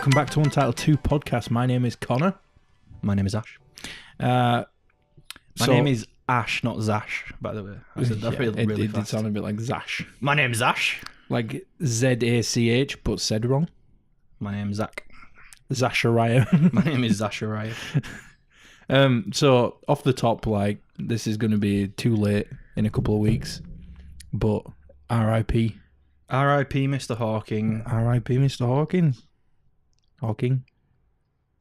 welcome back to Untitled-2 podcast. My name is Connor. My name is Ash. My name is Ash, not Zash, by the way. I said that really it did sound a bit like Zash. My name's Ash. Like Z-A-C-H, but said wrong. My name's Zach. Zachariah. My name is Zachariah. So, off the top, like, this is going to be too late in a couple of weeks, but R.I.P. R.I.P. Mr. Hawking. R.I.P. Mr. Hawkins. Hawking.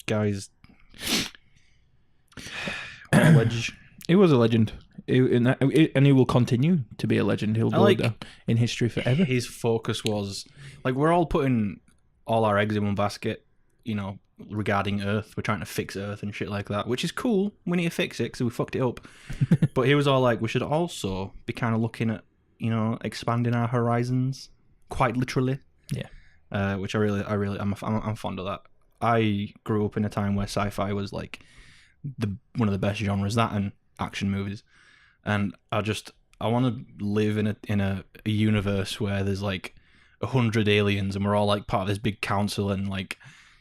Guys. What a legend. He was a legend. And he will continue to be a legend. He'll go down in history forever. His focus was, like, we're all putting all our eggs in one basket, you know, regarding Earth. We're trying to fix Earth and shit like that, which is cool. We need to fix it because we fucked it up. But he was all like, we should also be kind of looking at, you know, expanding our horizons, quite literally. Yeah. Which I'm fond of that. I grew up in a time where sci-fi was like one of the best genres, that and action movies. And I want to live in a universe where there's like 100 aliens and we're all like part of this big council, and like,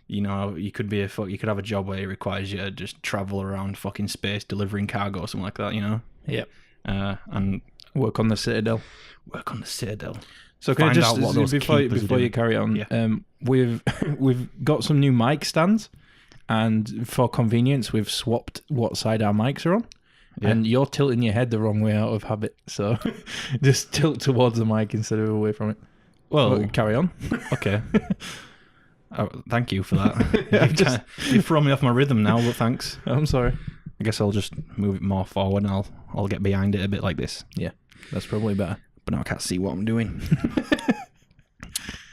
you know, you could have a job where it requires you to just travel around fucking space delivering cargo or something like that, you know? Yeah. And work on the Citadel. So can I just before you carry on, yeah. We've got some new mic stands, and for convenience, we've swapped what side our mics are on. Yeah. And you're tilting your head the wrong way out of habit, so just tilt towards the mic instead of away from it. Well, carry on. Okay. Thank you for that. You've thrown me off my rhythm now, but thanks. I'm sorry. I guess I'll just move it more forward and I'll get behind it a bit like this. Yeah, that's probably better. But now I can't see what I'm doing.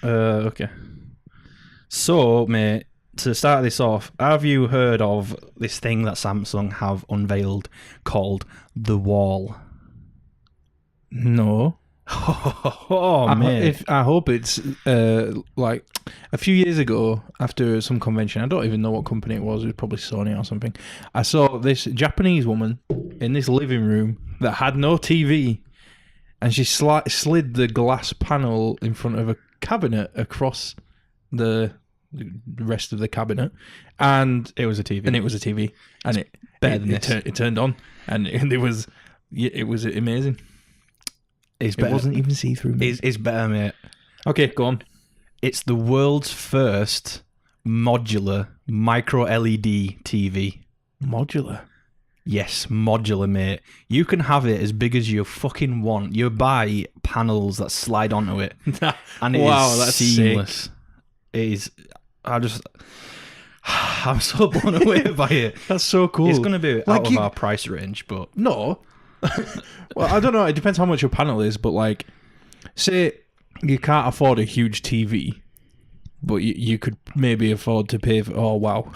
Okay. So, mate, to start this off, have you heard of this thing that Samsung have unveiled called The Wall? No. Mate. I hope it's like a few years ago after some convention. I don't even know what company it was. It was probably Sony or something. I saw this Japanese woman in this living room that had no TV, and she slid the glass panel in front of a cabinet across the rest of the cabinet, and it was a TV. And it turned on, and it was amazing. It wasn't even see-through. It's better, mate. Okay, go on. It's the world's first modular micro LED TV. Modular? Yes, modular, mate. You can have it as big as you fucking want. You buy panels that slide onto it, and it is that's seamless. Sick. It is. I'm so blown away by it. That's so cool. It's going to be out of our price range, but no. Well, I don't know. It depends how much your panel is, but like, say you can't afford a huge TV, but you could maybe afford to pay for. Oh wow.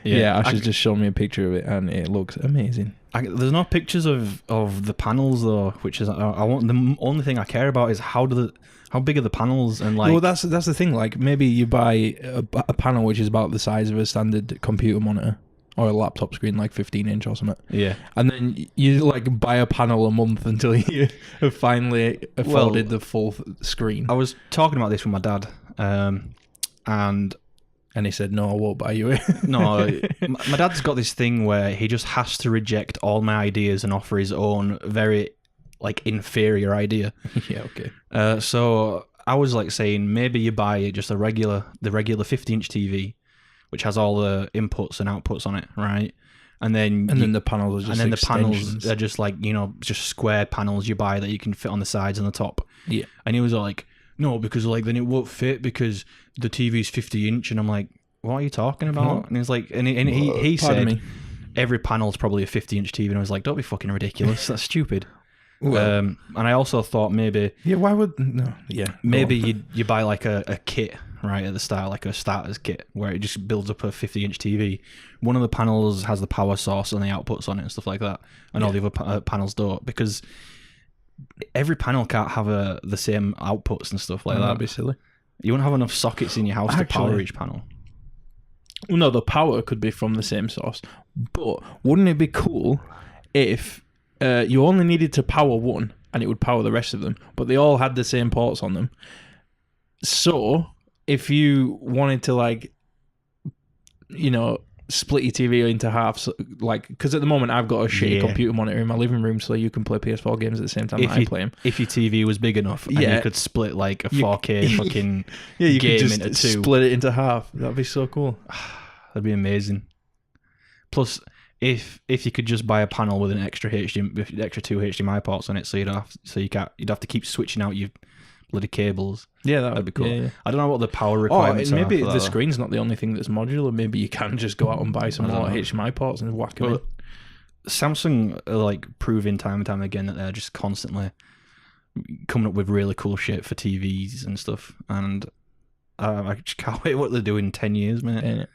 Yeah, Ash has just shown me a picture of it, and it looks amazing. There's no pictures of the panels though, which is I want. The only thing I care about is how big are the panels, and like. Well, that's the thing. Like, maybe you buy a panel which is about the size of a standard computer monitor or a laptop screen, like 15-inch or something. Yeah. And then you like buy a panel a month until you have finally afforded the full screen. I was talking about this with my dad, and he said, "No, I won't buy you it." No, my dad's got this thing where he just has to reject all my ideas and offer his own very, like, inferior idea. Yeah, okay. So I was like saying, maybe you buy just the regular 50-inch TV, which has all the inputs and outputs on it, right? And then the panels are just panels are just like, you know, just square panels you buy that you can fit on the sides and the top. Yeah. And he was like, no, because like then it won't fit because the TV's 50-inch, and I'm like, what are you talking about? What? And he's like, and he said every panel's probably a 50-inch TV, and I was like, don't be fucking ridiculous, that's stupid. Well, and I also thought maybe why would no? Yeah, maybe you buy like a kit right at the start, like a starter's kit where it just builds up a 50-inch TV. One of the panels has the power source and the outputs on it and stuff like that, and all the other panels don't, because every panel can't have the same outputs and stuff like that. That'd be silly. You wouldn't have enough sockets in your house to power each panel. Well, no, the power could be from the same source, but wouldn't it be cool if you only needed to power one and it would power the rest of them, but they all had the same ports on them? So if you wanted to like split your TV into half, so, like, because at the moment I've got a shitty computer monitor in my living room, so you can play PS4 games at the same time that I play them. If your TV was big enough, and you could split like a 4K fucking you game could just into two, split it into half. That'd be so cool. That'd be amazing. Plus, if you could just buy a panel with an extra two HDMI ports on it, so you'd have to keep switching out your bloody cables. Yeah, that'd be cool. Yeah. I don't know what the power requirements are. Maybe for the screen's not the only thing that's modular. Maybe you can just go out and buy some more HDMI ports and whack them in. Samsung are like proving time and time again that they're just constantly coming up with really cool shit for TVs and stuff, and I just can't wait what they're doing in 10 years, mate. Yeah.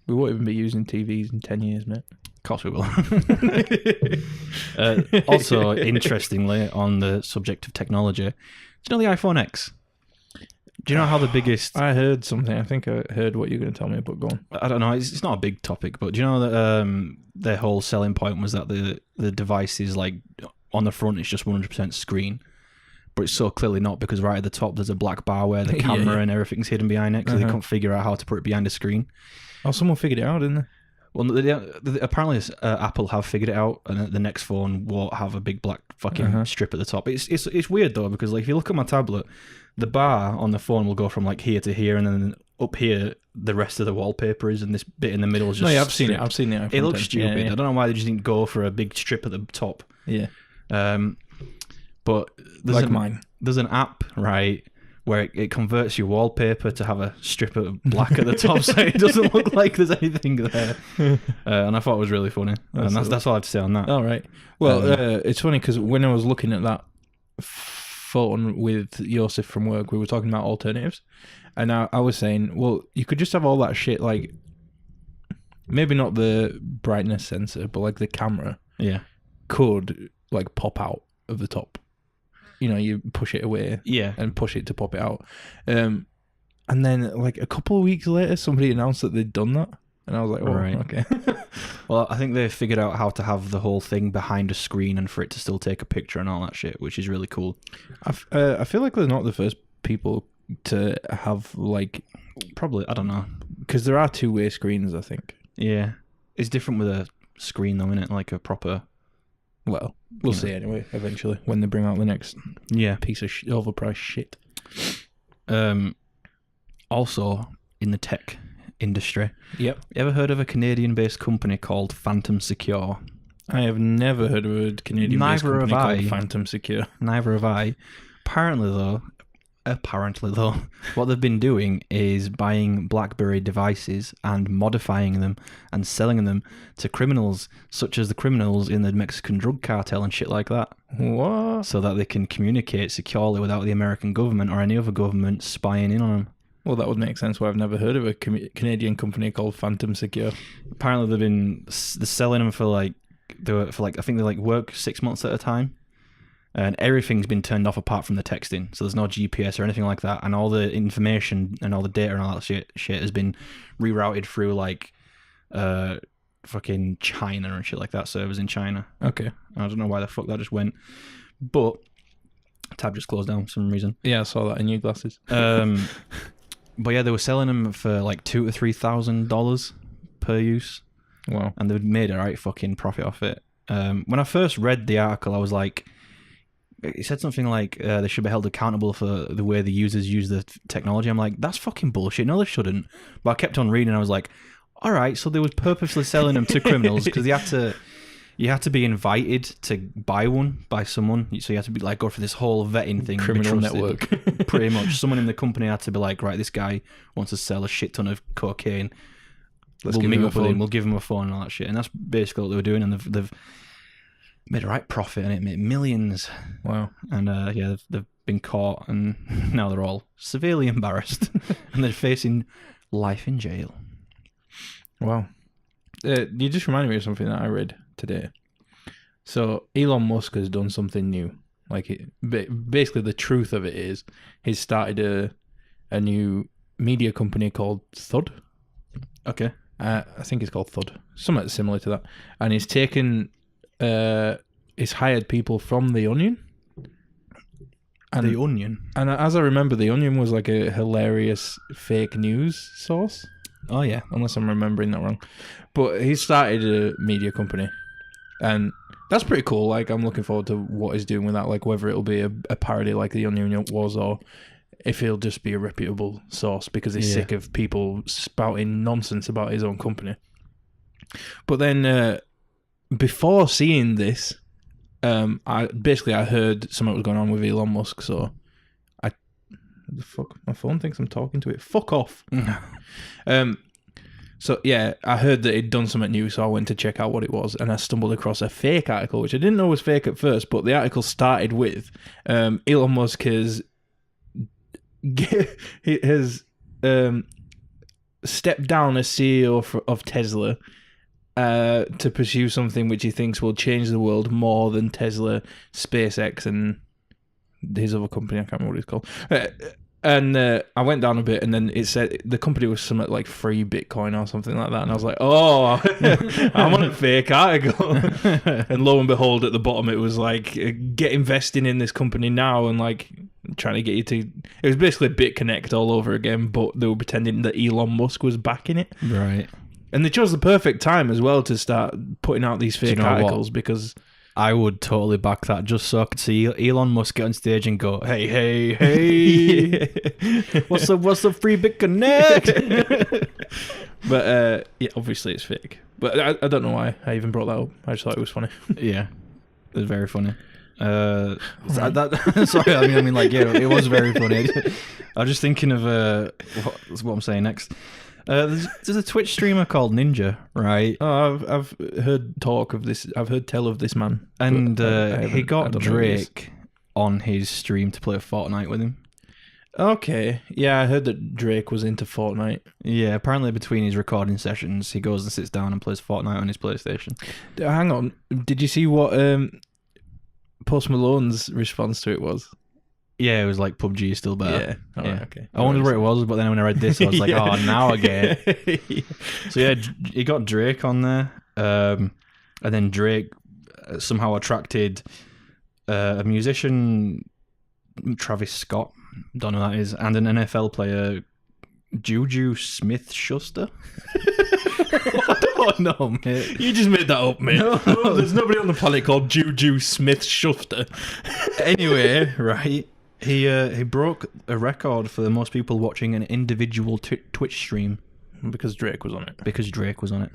We won't even be using TVs in 10 years, mate. Of course we will. Also, interestingly, on the subject of technology, do you know the iPhone X? Do you know how the biggest... I heard something. I think I heard what you're going to tell me, but go on. I don't know. It's not a big topic, but do you know that their whole selling point was that the device is like, on the front, it's just 100% screen. But it's so clearly not, because right at the top, there's a black bar where the camera and everything's hidden behind it, because they couldn't figure out how to put it behind a screen. Oh, someone figured it out, didn't they? Well, apparently Apple have figured it out, and the next phone won't have a big black fucking strip at the top. It's weird though, because like if you look at my tablet, the bar on the phone will go from like here to here, and then up here the rest of the wallpaper is, and this bit in the middle is just. No, yeah, I've seen it. I've seen the iPhone. It looks 10. stupid. Yeah. I don't know why they just didn't go for a big strip at the top. Yeah. But mine. There's an app, right, where it converts your wallpaper to have a strip of black at the top, so it doesn't look like there's anything there. And I thought it was really funny. And that's all I have to say on that. All right. Well, it's funny because when I was looking at that phone with Yosef from work, we were talking about alternatives, and I was saying, well, you could just have all that shit, like maybe not the brightness sensor, but like the camera, could like pop out of the top. You push it away, and push it to pop it out. And then, like a couple of weeks later, somebody announced that they'd done that, and I was like, "Oh, right. Okay." Well, I think they figured out how to have the whole thing behind a screen and for it to still take a picture and all that shit, which is really cool. I feel like they're not the first people to have like, probably, I don't know, because there are two-way screens. I think. Yeah, it's different with a screen though, isn't it? Like a proper. Well, we'll see anyway, eventually, when they bring out the next piece of overpriced shit. Also, in the tech industry, you ever heard of a Canadian-based company called Phantom Secure? I have never heard of a Canadian-based company called Phantom Secure. Neither have I. Apparently though, what they've been doing is buying BlackBerry devices and modifying them and selling them to criminals, such as the criminals in the Mexican drug cartel and shit like that. What? So that they can communicate securely without the American government or any other government spying in on them. Well, that would make sense why I've never heard of a Canadian company called Phantom Secure. Apparently they're selling them for like I think they like work 6 months at a time. And everything's been turned off apart from the texting. So there's no GPS or anything like that. And all the information and all the data and all that shit has been rerouted through like fucking China and shit like that. Servers in China. Okay. I don't know why the fuck that just went. But tab just closed down for some reason. Yeah, I saw that in your glasses. But yeah, they were selling them for like $2,000 to $3,000 per use. Wow. And they've made a right fucking profit off it. When I first read the article, I was like, it said something like they should be held accountable for the way the users use the technology. I'm like, that's fucking bullshit. No, they shouldn't. But I kept on reading and I was like, all right, so they were purposely selling them to criminals because you had to be invited to buy one by someone. So you had to be like go for this whole vetting thing. Criminal network. Pretty much. Someone in the company had to be like, right, this guy wants to sell a shit ton of cocaine. We'll meet up with him. We'll give him a phone and all that shit. And that's basically what they were doing. And they've made a right profit and it made millions. Wow. And they've been caught and now they're all severely embarrassed and they're facing life in jail. Wow. You just reminded me of something that I read today. So Elon Musk has done something new. Basically the truth of it is he's started a new media company called Thud. Okay. I think it's called Thud. Something similar to that. And he's taken... he's hired people from The Onion. And The Onion? And as I remember, The Onion was like a hilarious fake news source. Oh yeah. unless I'm remembering that wrong. But he started a media company, and that's pretty cool. Like, I'm looking forward to what he's doing with that. Like, whether it'll be a parody like the Onion was, or if he'll just be a reputable source because he's sick of people spouting nonsense about his own company. But then, before seeing this, I heard something was going on with Elon Musk, so the fuck, my phone thinks I'm talking to it. Fuck off. So yeah, I heard that he'd done something new, so I went to check out what it was, and I stumbled across a fake article, which I didn't know was fake at first, but the article started with Elon Musk has stepped down as CEO of Tesla to pursue something which he thinks will change the world more than Tesla, SpaceX, and his other company. I can't remember what it's called. And I went down a bit, and then it said the company was something like free Bitcoin or something like that. And I was like, oh, I'm on a fake article. And lo and behold, at the bottom, it was like, get investing in this company now, and like trying to get you to. It was basically BitConnect all over again, but they were pretending that Elon Musk was backing it. Right. And they chose the perfect time as well to start putting out these fake articles because. I would totally back that just so I could see Elon Musk get on stage and go, hey, what's the free BitConnect? But yeah, obviously it's fake. But I don't know why I even brought that up. I just thought it was funny. Yeah, it was very funny. Sorry, I mean, like, yeah, it was very funny. I was just thinking of what I'm saying next. There's a Twitch streamer called Ninja, right? Oh, I've heard talk of this. I've heard tell of this man, and he got Drake on his stream to play Fortnite with him. Okay, yeah, I heard that Drake was into Fortnite. Yeah, apparently between his recording sessions, he goes and sits down and plays Fortnite on his PlayStation. Hang on, did you see what Post Malone's response to it was? Yeah, it was like PUBG is still better. Yeah. Right, okay. I wondered where it was, but then when I read this, I was like, oh, now I get it. So yeah, he got Drake on there, and then Drake somehow attracted a musician, Travis Scott, don't know who that is, and an NFL player, Juju Smith Schuster. I don't know, mate. You just made that up, mate. No. There's nobody on the planet called Juju Smith Schuster. Anyway, right. He broke a record for the most people watching an individual Twitch stream. Because Drake was on it.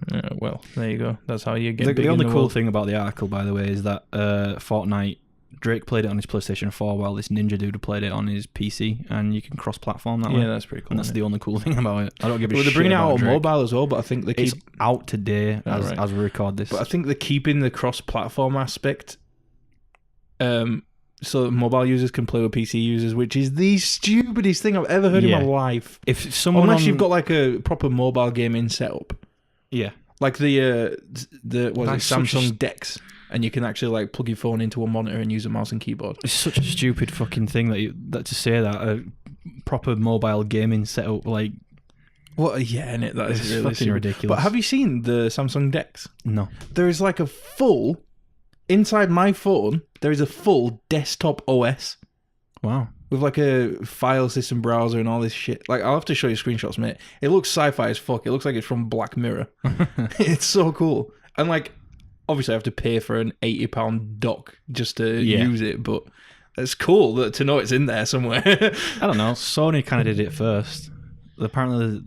Yeah, well, there you go. That's how you get big the only in the cool world. thing about the article, by the way, is that Fortnite, Drake played it on his PlayStation 4 while this ninja dude played it on his PC, and you can cross-platform that way. Yeah, that's pretty cool. And that's the only cool thing about it. I don't give a shit. They're bringing it out on Drake. mobile as well, but I think It's out today as we record this. But I think they're keeping the cross-platform aspect so that mobile users can play with PC users, which is the stupidest thing I've ever heard in my life. If someone Unless you've got like a proper mobile gaming setup. Yeah. Like the Samsung Dex, and you can actually like plug your phone into a monitor and use a mouse and keyboard. It's such a stupid fucking thing that to say that a proper mobile gaming setup, like, Well, yeah, innit? That is really fucking ridiculous. But have you seen the Samsung Dex? No. There is like a full inside my phone. There is a full desktop OS. Wow. With like a file system browser and all this shit. Like, I'll have to show you screenshots, mate. It looks sci-fi as fuck. It looks like it's from Black Mirror. It's so cool. And like, obviously I have to pay for an £80 dock just to use it, but it's cool to know it's in there somewhere. I don't know. Sony kind of did it first. Apparently the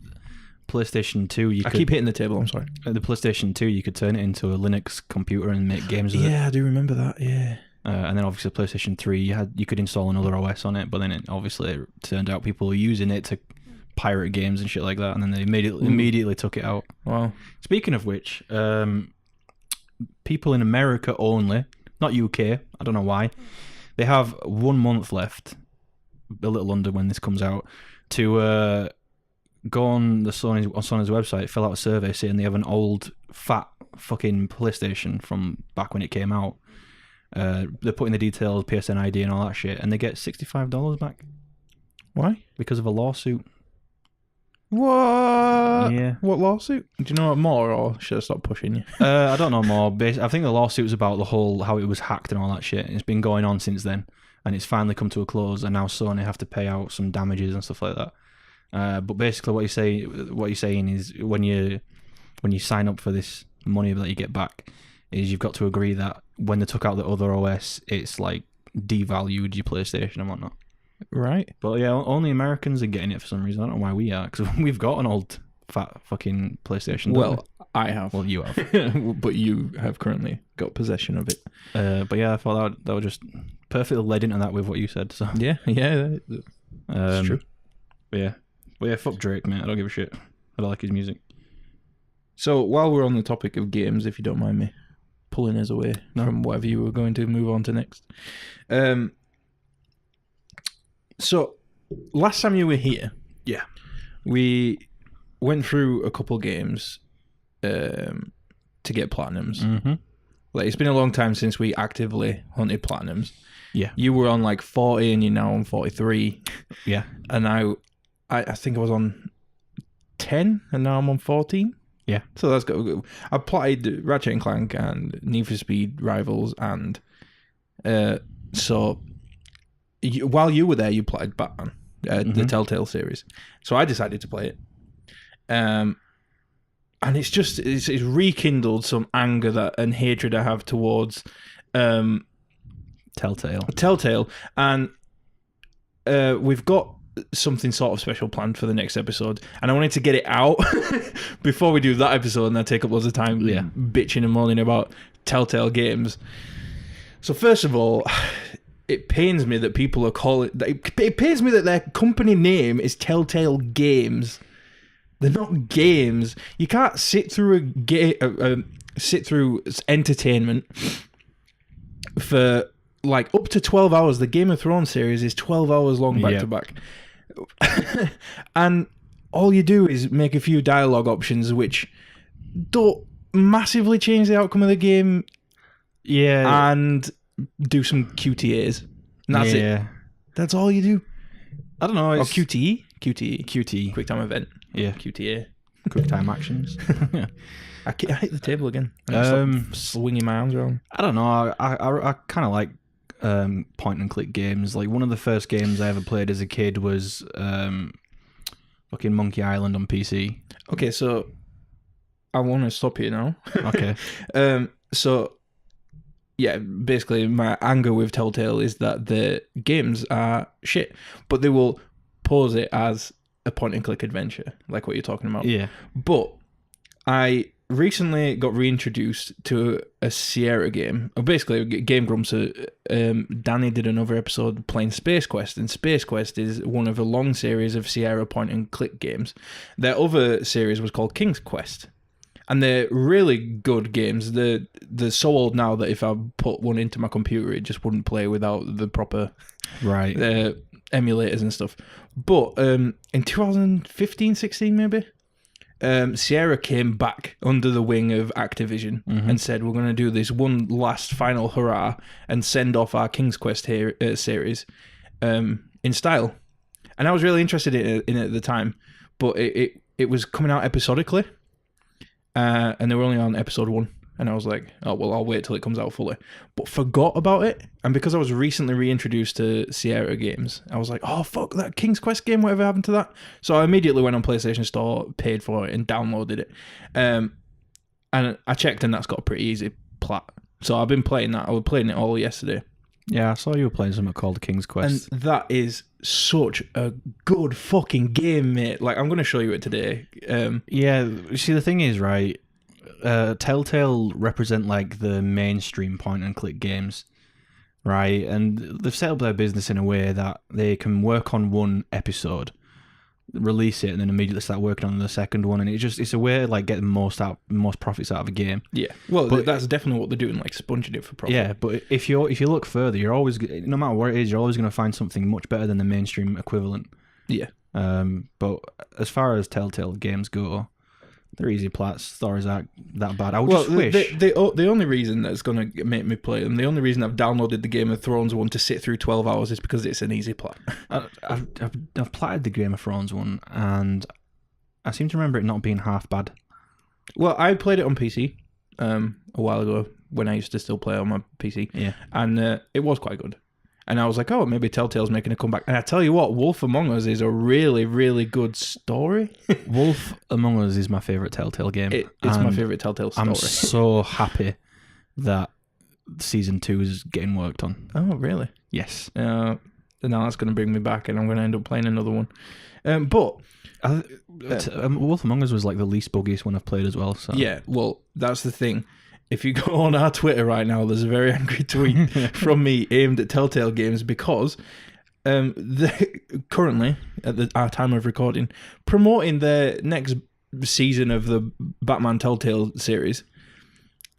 PlayStation 2, I keep hitting the table, I'm sorry. The PlayStation 2, you could turn it into a Linux computer and make games with it. Yeah, I do remember that, yeah. And then obviously PlayStation 3, you could install another OS on it, but then it turned out people were using it to pirate games and shit like that, and then they immediately took it out. Wow. Speaking of which, people in America only, not UK, I don't know why, they have 1 month left, a little under when this comes out, to go on Sony's website, fill out a survey saying they have an old, fat fucking PlayStation from back when it came out. They're putting the details, PSN ID and all that shit, and they get $65 back. Why? Because of a lawsuit. What? Yeah. What lawsuit? Do you know more, or should I stop pushing you? I don't know more. I think the lawsuit was about the whole, how it was hacked and all that shit. It's been going on since then, and it's finally come to a close, and now Sony have to pay out some damages and stuff like that. But basically, what you're saying is when you sign up for this money that you get back, is you've got to agree that when they took out the other OS, it's like devalued your PlayStation and whatnot. Right. But yeah, only Americans are getting it for some reason. I don't know why we are, because we've got an old fat fucking PlayStation. Don't Well, I have. Well, you have. But you have currently got possession of it. But yeah, I thought that would just perfectly led into that with what you said. So Yeah, that's true. But yeah, fuck Drake, mate. I don't give a shit. I don't like his music. So while we're on the topic of games, if you don't mind me pulling us away from whatever you were going to move on to next. So last time you were here, we went through a couple games to get platinums. Mm-hmm. Like, it's been a long time since we actively hunted platinums. Yeah. You were on like 40 and you're now on 43. Yeah. And I think I was on 10 and now I'm on 14. Yeah. So that's good. I played Ratchet and Clank and Need for Speed Rivals, and so while you were there, you played Batman, the Telltale series. So I decided to play it. And it's rekindled some anger and hatred I have towards Telltale, and we've got something sort of special planned for the next episode, and I wanted to get it out before we do that episode, and I take up loads of time bitching and moaning about Telltale Games. So first of all, it pains me that people are calling. It pains me that their company name is Telltale Games. They're not games. You can't sit through sit through entertainment for like up to 12 hours. The Game of Thrones series is 12 hours long back to back. And all you do is make a few dialogue options which don't massively change the outcome of the game. Yeah. And do some QTAs. And that's it. That's all you do. I don't know. Or QTE? QTE. QT. Quick time event. Yeah. QTA. Quick time actions. I hit the table again. I'm swinging my arms around. I don't know. I kind of like point and click games. Like, one of the first games I ever played as a kid was fucking Monkey Island on PC. Okay, so I want to stop you now. Okay. So yeah, basically my anger with Telltale is that the games are shit, but they will pose it as a point and click adventure, like what you're talking about. Yeah. But I recently got reintroduced to a Sierra game. Basically, Game Grumps. Danny did another episode playing Space Quest, and Space Quest is one of a long series of Sierra point and click games. Their other series was called King's Quest, and they're really good games. They're so old now that if I put one into my computer, it just wouldn't play without the proper emulators and stuff. But in 2015, 16 maybe, Sierra came back under the wing of Activision and said, we're going to do this one last final hurrah and send off our King's Quest series in style. And I was really interested in it at the time, but it was coming out episodically, and they were only on episode 1. And I was like, oh, well, I'll wait till it comes out fully. But forgot about it. And because I was recently reintroduced to Sierra games, I was like, oh, fuck, that King's Quest game, whatever happened to that? So I immediately went on PlayStation Store, paid for it, and downloaded it. And I checked, and that's got a pretty easy plat. So I've been playing that. I was playing it all yesterday. Yeah, I saw you were playing something called King's Quest. And that is such a good fucking game, mate. Like, I'm going to show you it today. Yeah, see, the thing is, right, Telltale represent like the mainstream point and click games, right? And they've set up their business in a way that they can work on one episode, release it, and then immediately start working on the second one. And it's a way to like get the most profits out of a game. Yeah, well, but that's definitely what they're doing, like sponging it for profit. Yeah, but if you look further, you're always, no matter what it is, you're always going to find something much better than the mainstream equivalent. Yeah. But as far as Telltale games go, they're easy plats. Stories aren't that bad. I would just wish. The only reason that's going to make me play them, the only reason I've downloaded the Game of Thrones one to sit through 12 hours is because it's an easy plat. I've platted the Game of Thrones one, and I seem to remember it not being half bad. Well, I played it on PC a while ago when I used to still play on my PC. Yeah. And it was quite good. And I was like, oh, maybe Telltale's making a comeback. And I tell you what, Wolf Among Us is a really, really good story. Wolf Among Us is my favourite Telltale game. It's my favourite Telltale story. I'm so happy that season 2 is getting worked on. Oh, really? Yes. Now that's going to bring me back, and I'm going to end up playing another one. Wolf Among Us was like the least buggiest one I've played as well. So yeah, well, that's the thing. If you go on our Twitter right now, there's a very angry tweet from me aimed at Telltale Games because currently, at our time of recording, promoting their next season of the Batman Telltale series.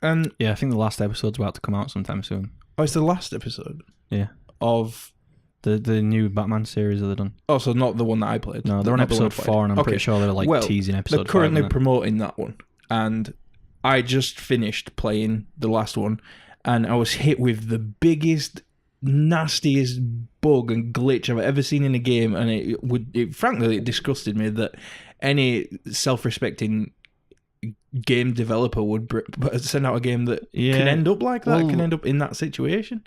And yeah, I think the last episode's about to come out sometime soon. Oh, it's the last episode? Yeah. Of the new Batman series that they've done. Oh, so not the one that I played? No, they're on episode 4, and I'm pretty sure they're like teasing episode 5. They're currently promoting that one. And I just finished playing the last one, and I was hit with the biggest, nastiest bug and glitch I've ever seen in a game, and frankly, it disgusted me that any self-respecting game developer would send out a game that can end up like that, can end up in that situation.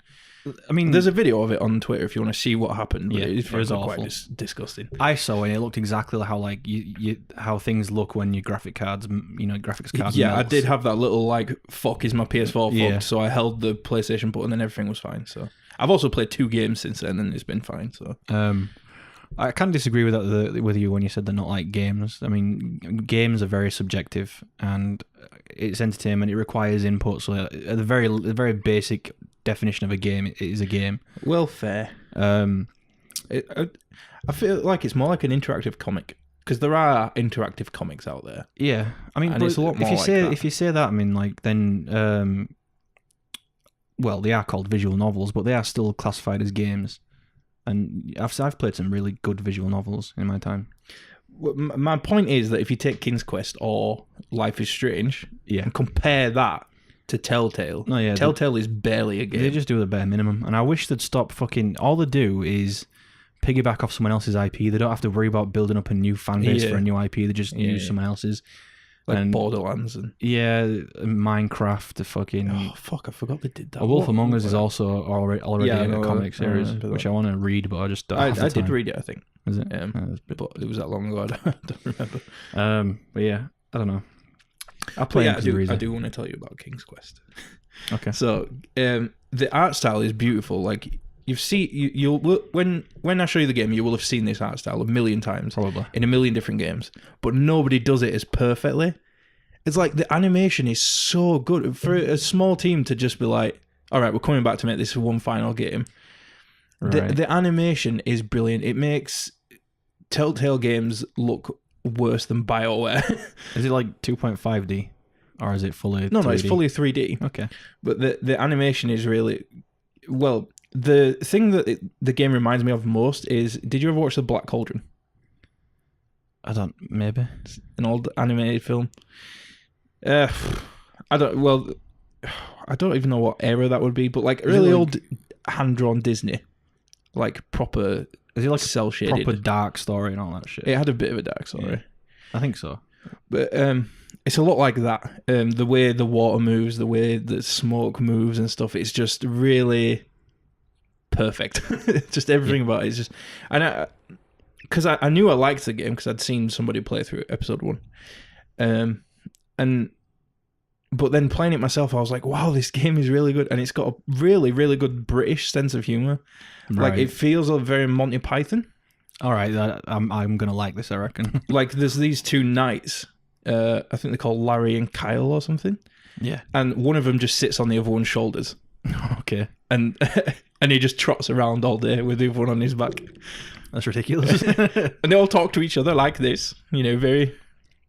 I mean, there's a video of it on Twitter if you want to see what happened. But it was quite disgusting. I saw it. It looked exactly how like how things look when your graphics cards melts. I did have that little like fuck is my PS4 fucked, so I held the PlayStation button and everything was fine. So I've also played 2 games since then and it's been fine. So I can disagree with that with you when you said they're not like games. I mean, games are very subjective and it's entertainment. It requires input. So the very basic definition of a game is a game. Well, fair. I feel like it's more like an interactive comic because there are interactive comics out there. Yeah, I mean, it's a lot more if you say that, I mean, like then, well, they are called visual novels, but they are still classified as games. And I've played some really good visual novels in my time. My point is that if you take King's Quest or Life is Strange and compare that to Telltale, Telltale is barely a game. They just do the bare minimum. And I wish they'd stop fucking... All they do is piggyback off someone else's IP. They don't have to worry about building up a new fan base for a new IP. They just use someone else's. Like Borderlands and... Yeah, Minecraft, the fucking... Oh, fuck, I forgot they did that. A Wolf Among Us is also already in a comic series, which I want to read, but I just don't have the time. I did read it, I think. Is it? But it was that long ago, I don't remember. But yeah, I don't know. I play I do want to tell you about King's Quest. Okay. So, the art style is beautiful. Like, when I show you the game, you will have seen this art style a million times, probably in a million different games. But nobody does it as perfectly. It's like the animation is so good for a small team to just be like, "All right, we're coming back to make this one final game." Right. The animation is brilliant. It makes Telltale Games look worse than BioWare. Is it like 2.5D, or is it fully? No, it's fully 3D. Okay, but the animation is really well. The thing that the game reminds me of most is, did you ever watch The Black Cauldron? Maybe. It's an old animated film. I don't even know what era that would be, but like really old hand-drawn Disney. Like proper... Is it like cell shaded? Proper dark story and all that shit? It had a bit of a dark story. Yeah, I think so. But it's a lot like that. The way the water moves, the way the smoke moves and stuff, it's just really... perfect. Just everything about it is just... And because I knew I liked the game because I'd seen somebody play through episode 1. But then playing it myself, I was like, wow, this game is really good. And it's got a really, really good British sense of humour. Right. Like, it feels very Monty Python. All right, I'm going to like this, I reckon. Like, there's these 2 knights. I think they're called Larry and Kyle or something. Yeah. And one of them just sits on the other one's shoulders. Okay. And he just trots around all day with the other one on his back. That's ridiculous. And they all talk to each other like this, very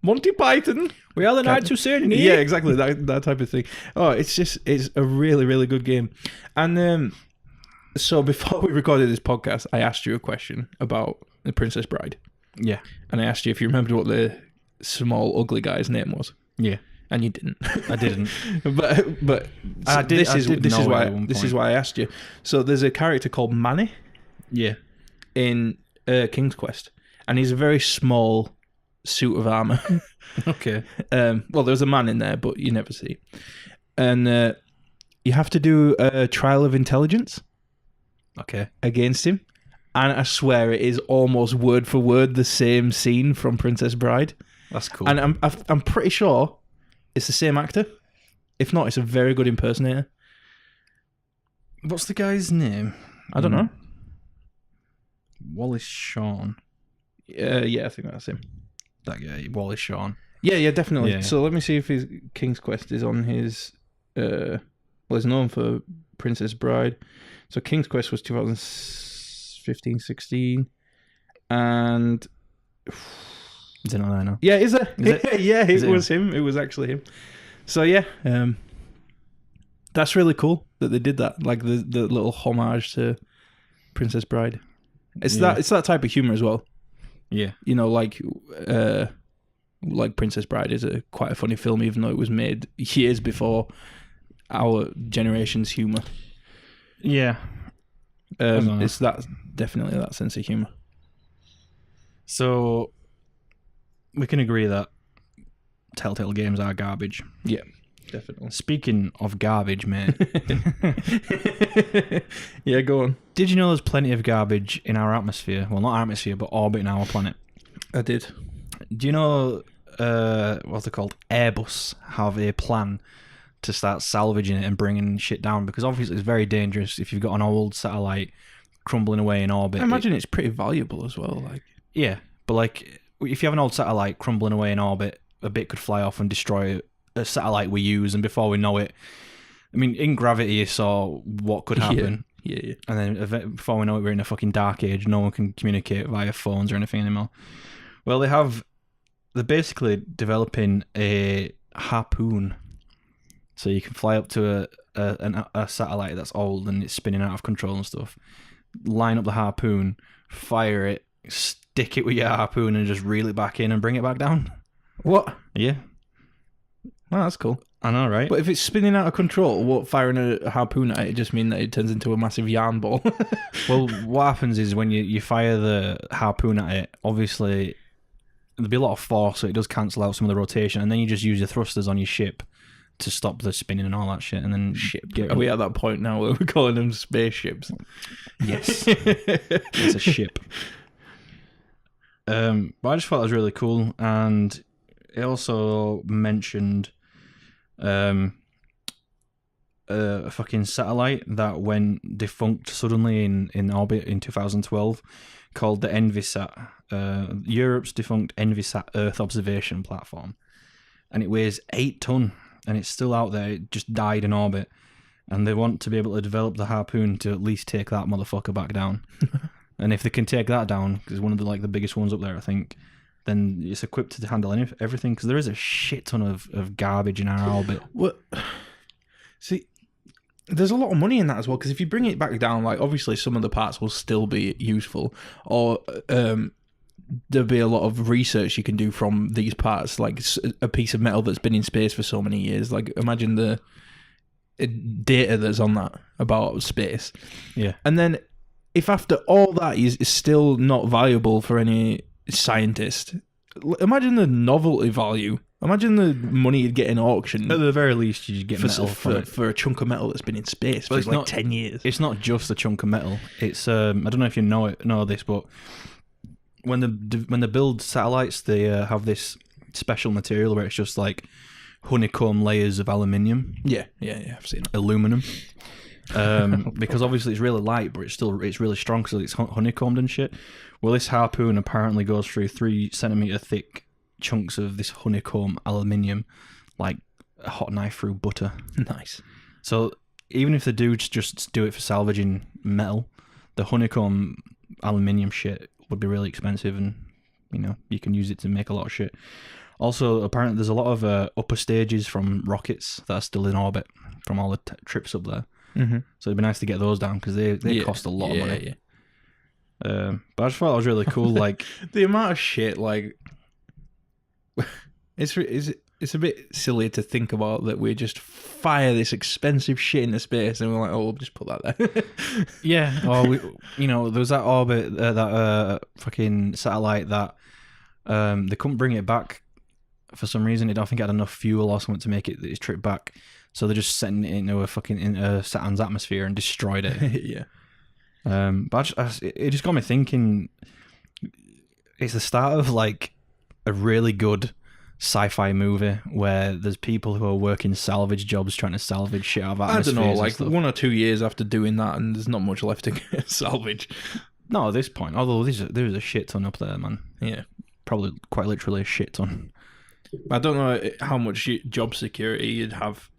Monty Python. We are the knights who sin. Yeah, exactly, that type of thing. Oh, it's a really, really good game. And so before we recorded this podcast, I asked you a question about The Princess Bride. Yeah. And I asked you if you remembered what the small, ugly guy's name was. Yeah. And you didn't. I didn't. but this is why I asked you. So there's a character called Manny. Yeah. In King's Quest, and he's a very small suit of armor. Okay. Well, there's a man in there, but you never see. And you have to do a trial of intelligence. Okay. against him, and I swear it is almost word for word the same scene from Princess Bride. That's cool. And I'm pretty sure it's the same actor. If not, it's a very good impersonator. What's the guy's name? I don't know. Wallace Shawn. Yeah, I think that's him. That guy, Wallace Shawn. Yeah, definitely. Yeah. So let me see if his King's Quest is on his. Well, he's known for Princess Bride. So King's Quest was 2015, 16, and Is it not there now? yeah, is it? Yeah, it Is it was him. It was actually him. So yeah, that's really cool that they did that. Like the little homage to Princess Bride. It's that type of humor as well. Yeah. You know, like Princess Bride is quite a funny film, even though it was made years before our generation's humor. Yeah. It's definitely that sense of humor. So we can agree that Telltale Games are garbage. Yeah, definitely. Speaking of garbage, mate. Yeah, go on. Did you know there's plenty of garbage in our atmosphere? Well, not our atmosphere, but orbiting our planet. I did. Do you know, what's it called? Airbus have a plan to start salvaging it and bringing shit down, because obviously it's very dangerous if you've got an old satellite crumbling away in orbit. I imagine it's pretty valuable as well. Like, yeah, but like if you have an old satellite crumbling away in orbit, a bit could fly off and destroy a satellite we use, and before we know it, I mean, in Gravity you saw what could happen. Yeah. And then before we know it, we're in a fucking dark age. No one can communicate via phones or anything anymore. Well, they're basically developing a harpoon, so you can fly up to a satellite that's old and it's spinning out of control and stuff. Line up the harpoon, fire it, stick it with your harpoon, and just reel it back in and bring it back down. What? Yeah, Oh, that's cool. I know, right? But if it's spinning out of control, what, firing a harpoon at it just mean that it turns into a massive yarn ball? Well, what happens is when you fire the harpoon at it, obviously there'll be a lot of force, so it does cancel out some of the rotation, and then you just use your thrusters on your ship to stop the spinning and all that shit, and then Are we at that point now where we're calling them spaceships? Yes. It's a ship. But I just thought it was really cool, and it also mentioned a fucking satellite that went defunct suddenly in orbit in 2012, called the Envisat, Europe's defunct Envisat Earth observation platform, and it weighs 8 ton, and it's still out there. It just died in orbit, and they want to be able to develop the harpoon to at least take that motherfucker back down. And if they can take that down, because it's one of the biggest ones up there, I think, then it's equipped to handle everything, because there is a shit ton of garbage in our orbit. What? See, there's a lot of money in that as well, because if you bring it back down, like, obviously some of the parts will still be useful, or there'll be a lot of research you can do from these parts, like a piece of metal that's been in space for so many years. Like, imagine the data that's on that about space. Yeah. And then if after all that is still not valuable for any scientist, imagine the novelty value. Imagine the money you'd get in auction. At the very least, you get metal for a chunk of metal that's been in space for like 10 years. It's not just a chunk of metal. It's I don't know if you know this, but when they build satellites, they have this special material where it's just like honeycomb layers of aluminium. Yeah, I've seen it. Aluminum. Because obviously it's really light, but it's really strong because it's honeycombed and shit. Well, this harpoon apparently goes through 3 centimeter thick chunks of this honeycomb aluminium, like a hot knife through butter. Nice. So even if the dudes just do it for salvaging metal, the honeycomb aluminium shit would be really expensive, and you can use it to make a lot of shit. Also, apparently there's a lot of upper stages from rockets that are still in orbit from all the trips up there. Mm-hmm. So it'd be nice to get those down, because they cost a lot of money. Yeah. But I just thought it was really cool. Like the amount of shit, like it's a bit silly to think about that we just fire this expensive shit into space and we're like, oh, we'll just put that there. Yeah. Or there was that orbit, that fucking satellite that they couldn't bring it back for some reason. I don't think it had enough fuel or something to make its trip back. So they're just sending it into Saturn's atmosphere and destroyed it. Yeah. But it just got me thinking. It's the start of like a really good sci-fi movie where there's people who are working salvage jobs trying to salvage shit out of atmospheres. I don't know, like 1 or 2 years after doing that, and there's not much left to salvage. No, at this point. Although there's a shit ton up there, man. Yeah, probably quite literally a shit ton. I don't know how much job security you'd have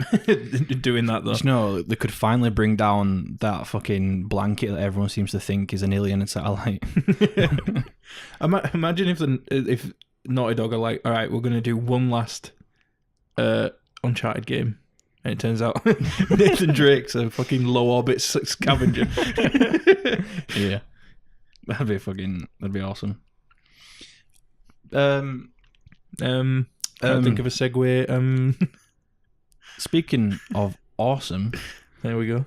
doing that, though. You know, they could finally bring down that fucking blanket that everyone seems to think is an alien satellite. Imagine if Naughty Dog are like, all right, we're going to do one last Uncharted game. And it turns out Nathan Drake's a fucking low orbit scavenger. Yeah. That'd be awesome. Can't think of a segue. Speaking of awesome, there we go.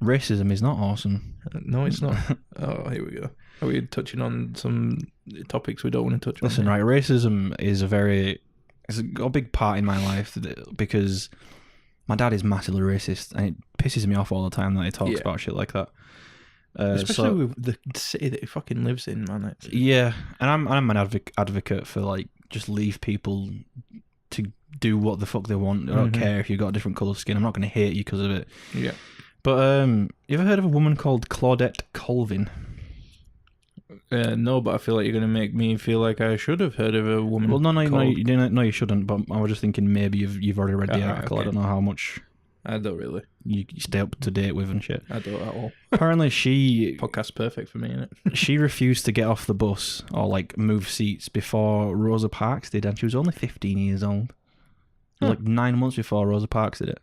Racism is not awesome. No, it's not. Oh, here we go. Are we touching on some topics we don't want to touch on? Listen, right, racism is it's got a big part in my life because my dad is massively racist, and it pisses me off all the time that he talks about shit like that. Especially with the city that he fucking lives in, man. Yeah, and I'm an advocate for like just leave people to do what the fuck they want. I don't care if you've got a different colour skin. I'm not going to hate you because of it. Yeah. But you ever heard of a woman called Claudette Colvin? No, but I feel like you're going to make me feel like I should have heard of a woman. Well, no, you shouldn't. But I was just thinking maybe you've already read the article. Okay. I don't know how much. I don't really. You stay up to date with and shit. I don't at all. Apparently, podcast's perfect for me, isn't it? She refused to get off the bus or like move seats before Rosa Parks did, and she was only 15 years old. Huh. Like 9 months before Rosa Parks did it.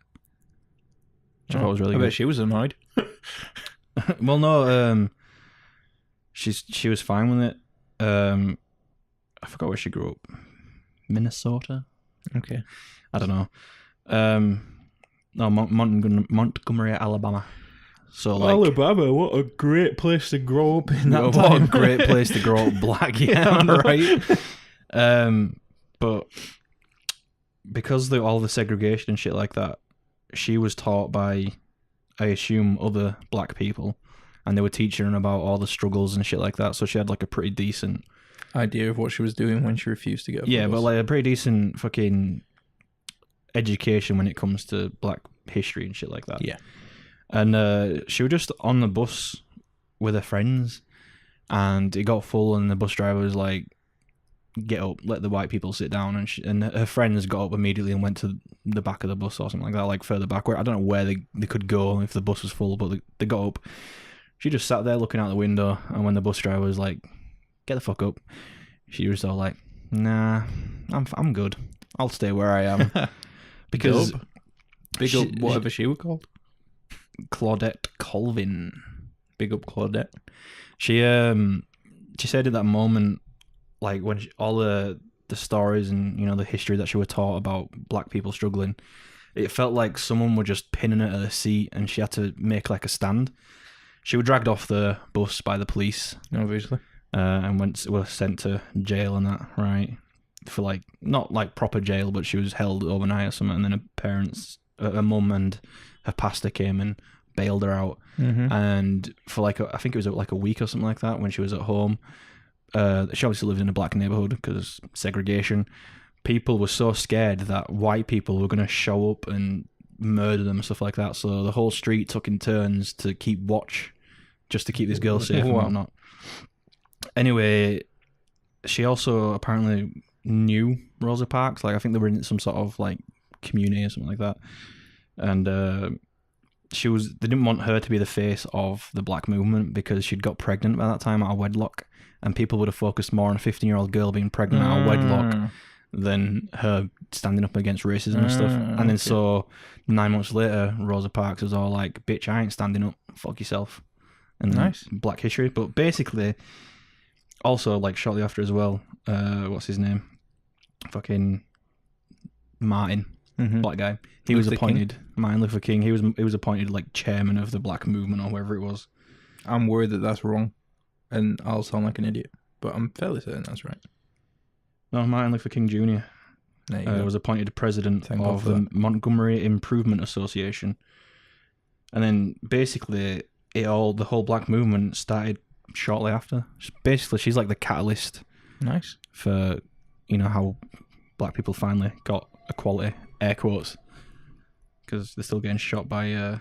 Which I thought was really good. Bet she was annoyed. Well, no, she was fine with it. I forgot where she grew up. Minnesota? Okay. I don't know. No, Montgomery, Alabama. So like Alabama, what a great place to grow up in that time. What a great place to grow up black, yeah, right? But because all the segregation and shit like that, she was taught by, I assume, other black people, and they were teaching her about all the struggles and shit like that, so she had like a pretty decent idea of what she was doing when she refused to get off the bus. But like a pretty decent fucking education when it comes to black history and shit like that. Yeah. And she was just on the bus with her friends, and it got full, and the bus driver was like, get up, let the white people sit down, and her friends got up immediately and went to the back of the bus or something like that, like further back, where I don't know where they could go if the bus was full, but they got up. She just sat there looking out the window, and when the bus driver was like, get the fuck up, she was all like, nah, I'm good, I'll stay where I am. Because big up whatever she was called, Claudette Colvin. Big up Claudette. She said at that moment, like when all the stories and the history that she was taught about black people struggling, it felt like someone were just pinning her at her seat, and she had to make like a stand. She was dragged off the bus by the police, obviously, and was sent to jail and that, right? For like not like proper jail, but she was held overnight or something, and then her parents, her mum and her pastor came and bailed her out. And for like I think it was like a week or something like that, when she was at home, she obviously lived in a black neighborhood because segregation. People were so scared that white people were going to show up and murder them and stuff like that, so the whole street took in turns to keep watch, just to keep this girl safe and whatnot. Anyway, she also apparently knew Rosa Parks. Like I think they were in some sort of like community or something like that, and they didn't want her to be the face of the black movement because she'd got pregnant by that time out of wedlock, and people would have focused more on a 15-year-old girl being pregnant out of wedlock than her standing up against racism and stuff. And then so 9 months later, Rosa Parks was all like, bitch, I ain't standing up, fuck yourself. And nice. Black history. But basically, also like shortly after as well, what's his name? Fucking Martin, black guy. He was appointed, Martin Luther King, he was appointed like chairman of the black movement or whatever it was. I'm worried that that's wrong, and I'll sound like an idiot, but I'm fairly certain that's right. No, Martin Luther King Jr. Was appointed president of the Montgomery Improvement Association. And then basically the whole black movement started shortly after. Basically, she's like the catalyst. Nice. For, how black people finally got equality, air quotes, because they're still getting shot by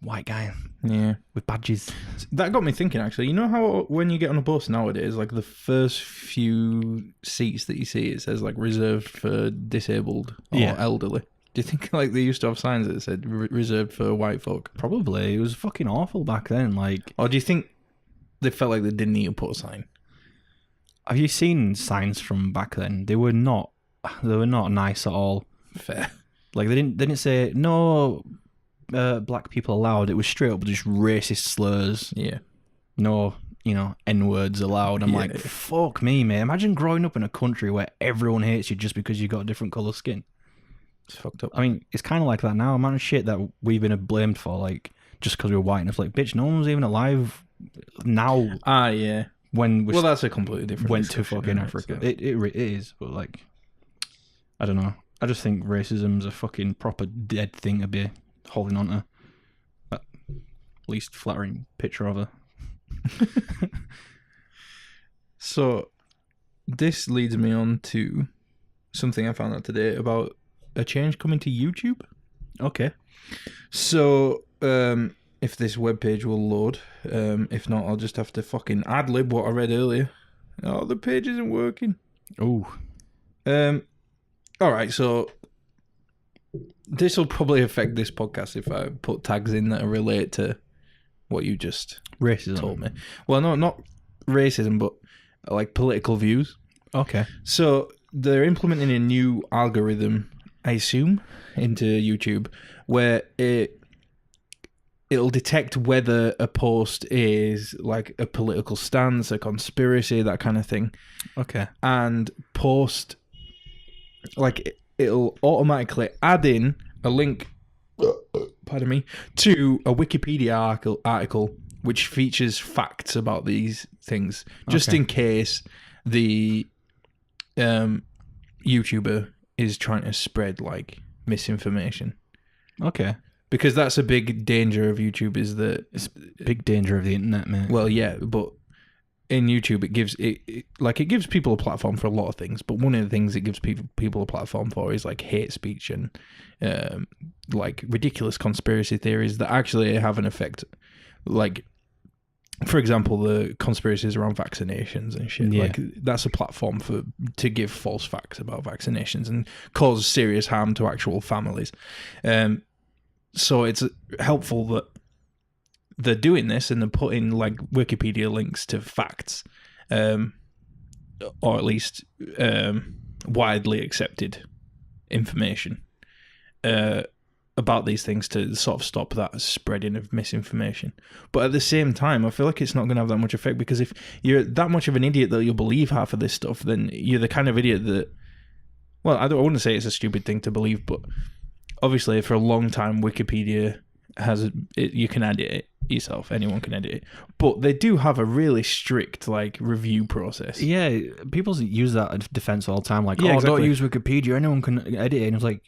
white guy with badges. That got me thinking, actually. You know how when you get on a bus nowadays, like the first few seats that you see, it says like reserved for disabled or elderly. Do you think like they used to have signs that said reserved for white folk? Probably. It was fucking awful back then. Like, or do you think they felt like they didn't need to put a sign? Have you seen signs from back then? They were not nice at all. Fair. Like they didn't say no black people allowed. It was straight up just racist slurs. Yeah. No, N-words allowed. I'm like, fuck me, mate. Imagine growing up in a country where everyone hates you just because you got a different colour skin. It's fucked up. I mean, it's kind of like that now. Amount of shit that we've been blamed for, like, just because we're white. And it's like, bitch, no one's even alive now. Yeah. When we that's a completely different went to fucking Africa. So. It is, but like, I don't know. I just think racism's a fucking proper dead thing to be holding on to. At least flattering picture of her. So, this leads me on to something I found out today about a change coming to YouTube. Okay. So, if this webpage will load. If not, I'll just have to fucking ad-lib what I read earlier. Oh, the page isn't working. Oh. Alright, so this will probably affect this podcast if I put tags in that relate to what you just racism told me. Well, no, not racism, but like political views. Okay. So they're implementing a new algorithm, I assume, into YouTube where it'll detect whether a post is like a political stance, a conspiracy, that kind of thing. Okay. And post, like, it'll automatically add in a link, pardon me, to a Wikipedia article which features facts about these things, just in case the YouTuber is trying to spread, like, misinformation. Okay. Because that's a big danger of YouTube, is that... It's a big danger of the internet, man. Well, yeah, but in YouTube, it gives people a platform for a lot of things, but one of the things it gives people a platform for is, like, hate speech and, like, ridiculous conspiracy theories that actually have an effect. Like, for example, the conspiracies around vaccinations and shit. Yeah. Like, that's a platform to give false facts about vaccinations and cause serious harm to actual families. So it's helpful that they're doing this and they're putting like Wikipedia links to facts, or at least widely accepted information about these things to sort of stop that spreading of misinformation. But at the same time, I feel like it's not going to have that much effect, because if you're that much of an idiot that you'll believe half of this stuff, then you're the kind of idiot that, well, I wouldn't say it's a stupid thing to believe, but obviously, for a long time, Wikipedia you can edit it yourself. Anyone can edit it, but they do have a really strict like review process. Yeah, people use that as defense all the time. Like, exactly. Don't use Wikipedia. Anyone can edit it. And it's like,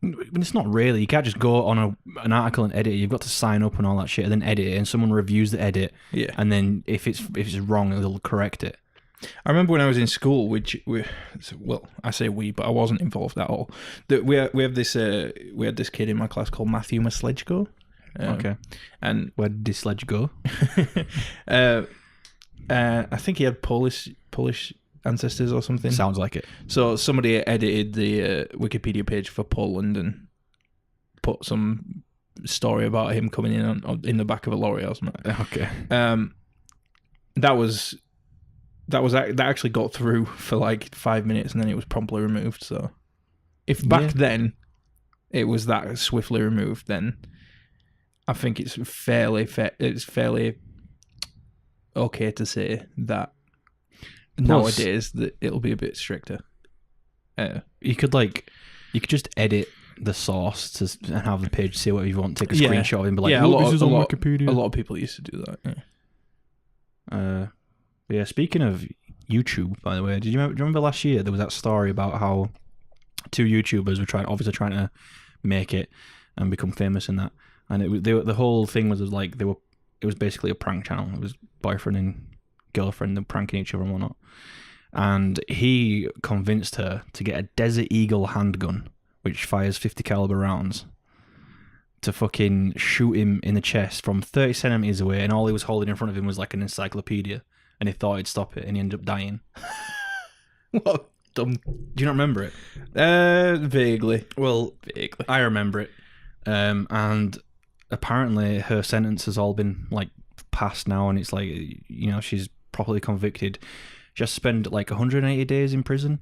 it's not really. You can't just go on an article and edit it. You've got to sign up and all that shit, and then edit it. And someone reviews the edit. Yeah. And then if it's wrong, they'll correct it. I remember when I was in school, well, I say we, but I wasn't involved at all. That we had this kid in my class called Matthew Maslejko. Okay. And where did this sledge go? I think he had Polish ancestors or something. Sounds like it. So somebody edited the Wikipedia page for Poland and put some story about him coming in the back of a lorry or something. Okay. That actually got through for like 5 minutes and then it was promptly removed. So if back then it was that swiftly removed, then I think it's fairly okay to say that nowadays that it'll be a bit stricter. You could just edit the source and have the page say whatever you want, take a screenshot of it and be like, this is on Wikipedia. A lot of people used to do that. Yeah, speaking of YouTube, by the way, do you remember last year there was that story about how two YouTubers were trying to make it and become famous in that, And the whole thing was like it was basically a prank channel. It was boyfriend and girlfriend, they're pranking each other and whatnot. And he convinced her to get a Desert Eagle handgun, which fires 50 caliber rounds, to fucking shoot him in the chest from 30 centimeters away, and all he was holding in front of him was like an encyclopedia, and he thought he'd stop it, and he ended up dying. What dumb. Do you not remember it? Vaguely. Well, Vaguely. I remember it. And apparently her sentence has all been like passed now, and it's like, you know, she's properly convicted. She has to spend like 180 days in prison.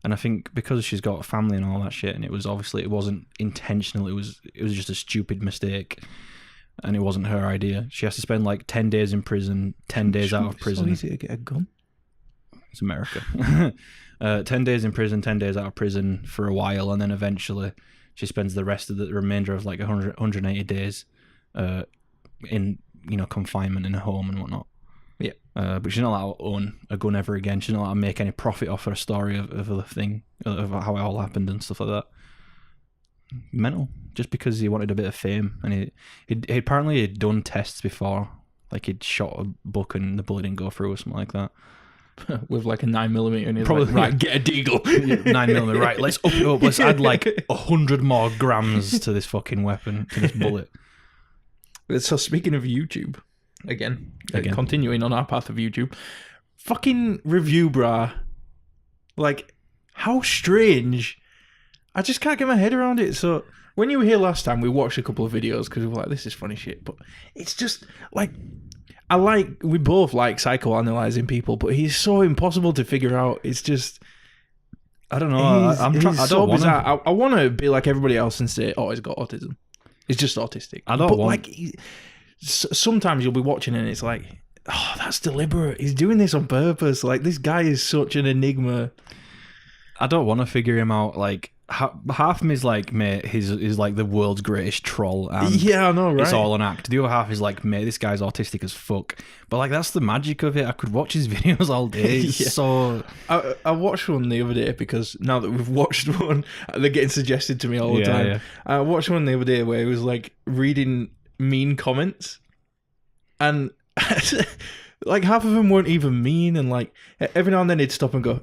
And I think because she's got a family and all that shit, and it wasn't intentional, it was just a stupid mistake, and it wasn't her idea. She has to spend like 10 days in prison, 10 days out of prison. So easy to get a gun. It's America. 10 days in prison, 10 days out of prison for a while, and then eventually she spends the rest of the remainder of like 180 days in, you know, confinement in a home and whatnot. Yeah. But she's not allowed to own a gun ever again. She's not allowed to make any profit off her story of the thing, of how it all happened and stuff like that. Mental. Just because he wanted a bit of fame. And he apparently had done tests before. Like he'd shot a buck and the bullet didn't go through or something like that. With like a 9mm, and he's Probably, like, right, get a deagle. 9mm, right, let's up it up. Let's add like 100 more grams to this fucking weapon, to this bullet. So speaking of YouTube, again, continuing on our path of YouTube, fucking Reviewbrah, like, how strange. I just can't get my head around it. So when you were here last time, we watched a couple of videos because we were like, this is funny shit, but it's just like, we both like psychoanalyzing people, but he's so impossible to figure out. It's just, I don't know. I don't want to. I want to be like everybody else and say, oh, he's got autism. He's just autistic. I don't want. Like, sometimes you'll be watching and it's like, oh, that's deliberate. He's doing this on purpose. Like, this guy is such an enigma. I don't want to figure him out. Like, half of him is like, mate, he's like the world's greatest troll. And yeah, I know, right? It's all an act. The other half is like, mate, this guy's autistic as fuck. But like, that's the magic of it. I could watch his videos all day. Yeah. So I watched one the other day because now that we've watched one, they're getting suggested to me all the time. Yeah. I watched one the other day where it was like reading mean comments, and like half of them weren't even mean, and like every now and then he'd stop and go,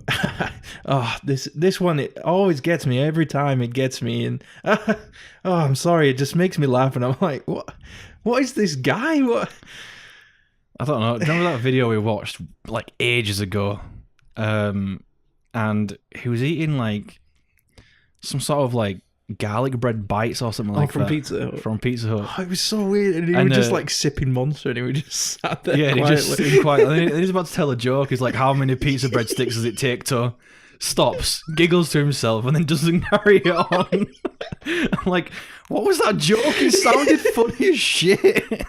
oh, this one, it always gets me. Every time it gets me, and oh, I'm sorry, it just makes me laugh. And I'm like, what is this guy? What? I don't know. Remember that video we watched like ages ago? And he was eating like some sort of like garlic bread bites or something like from that. From Pizza Hut. Oh, it was so weird. And he was just like sipping Monster, and he was just sat there. Yeah, quietly. he just sitting quiet. And then he's about to tell a joke. He's like, how many pizza breadsticks does it take to... Stops, giggles to himself, and then doesn't carry it on. I'm like, what was that joke? It sounded funny as shit.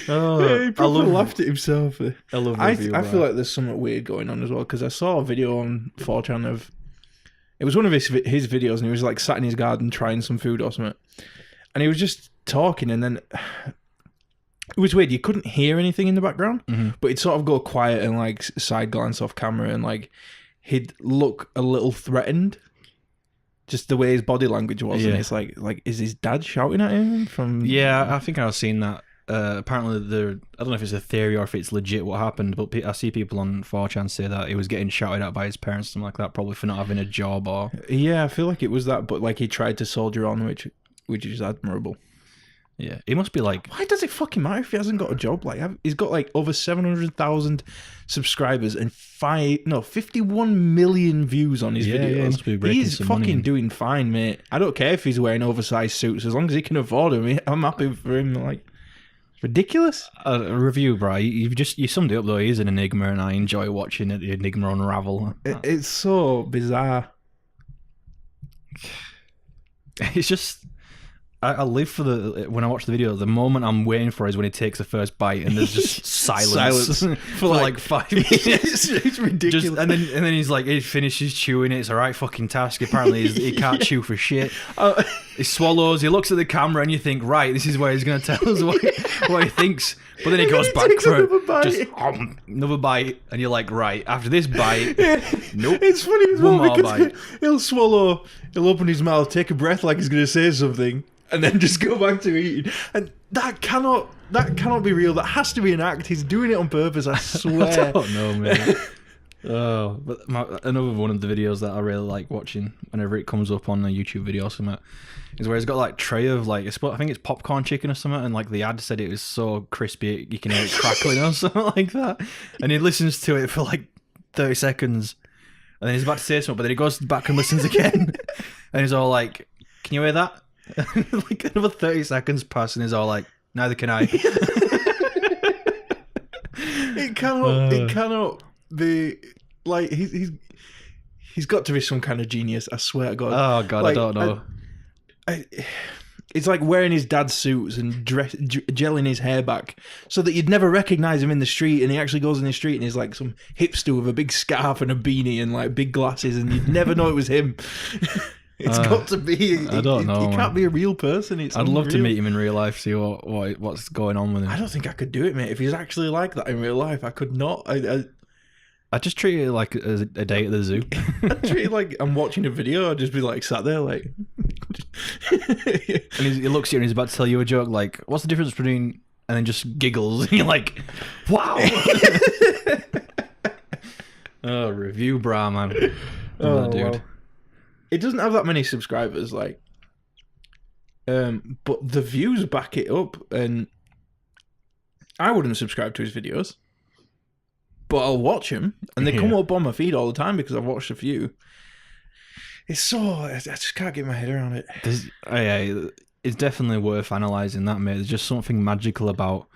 Oh, Yeah, he probably laughed at himself. I love I Reviewbrah. feel like there's something weird going on as well, because I saw a video on 4chan of... It was one of his videos, and he was like sat in his garden trying some food or something. And he was just talking, and then... It was weird. You couldn't hear anything in the background, but he'd sort of go quiet and like side glance off camera, and like he'd look a little threatened. Just the way his body language was, and it's like is his dad shouting at him from? Yeah, I think I've seen that. Apparently, I don't know if it's a theory or if it's legit what happened, but I see people on 4chan say that he was getting shouted at by his parents, something like that, probably for not having a job or. Yeah, I feel like it was that, but like he tried to soldier on, which is admirable. Yeah, he must be like... Why does it fucking matter if he hasn't got a job? Like, he's got like over 700,000 subscribers and 51 million views on his videos. Yeah, he must be breaking He's some fucking money. Doing fine, mate. I don't care if he's wearing oversized suits, as long as he can afford them. I'm happy for him. Like, ridiculous. Reviewbrah, you summed it up though. He's an enigma, and I enjoy watching the enigma unravel. It's so bizarre. It's just... I live for when I watch the video, the moment I'm waiting for is when he takes the first bite and there's just silence for like 5 minutes. It's ridiculous. And then he's like, he finishes chewing it. It's a right fucking task. Apparently he can't chew for shit. He swallows, he looks at the camera, and you think, right, this is where he's going to tell us what he thinks. But then he goes back for another bite, and you're like, right, after this bite, nope. It's funny as well One more because bite. he'll swallow, he'll open his mouth, take a breath like he's going to say something, and then just go back to eating. And that cannot be real. That has to be an act. He's doing it on purpose, I swear. I don't know, man. Oh, but another one of the videos that I really like watching whenever it comes up on a YouTube video or something is where he's got like tray of like, I think it's popcorn chicken or something, and like the ad said it was so crispy you can hear it crackling or something like that, and he listens to it for like 30 seconds and then he's about to say something, but then he goes back and listens again and he's all like, can you hear that? Like another 30 seconds pass and he's all like, neither can I. It cannot be like he's got to be some kind of genius. I swear to God. Oh God, like, I don't know. It's like wearing his dad's suits and gelling his hair back so that you'd never recognize him in the street, and he actually goes in the street and he's like some hipster with a big scarf and a beanie and like big glasses, and you'd never know it was him. It's got to be. I don't know. He can't be a real person. I'd love to meet him in real life, see what's going on with him. I don't think I could do it, mate. If he's actually like that in real life, I could not. I just treat it like a day at the zoo. I treat it like I'm watching a video. I'd just be like sat there like. And he looks at you and he's about to tell you a joke like, what's the difference between, and then just giggles and you're like, wow. Oh, Reviewbrah, man. Oh, dude. Wow. It doesn't have that many subscribers, like, but the views back it up, and I wouldn't subscribe to his videos, but I'll watch him, and they come up on my feed all the time because I've watched a few. I just can't get my head around it. It's definitely worth analysing that, mate. There's just something magical about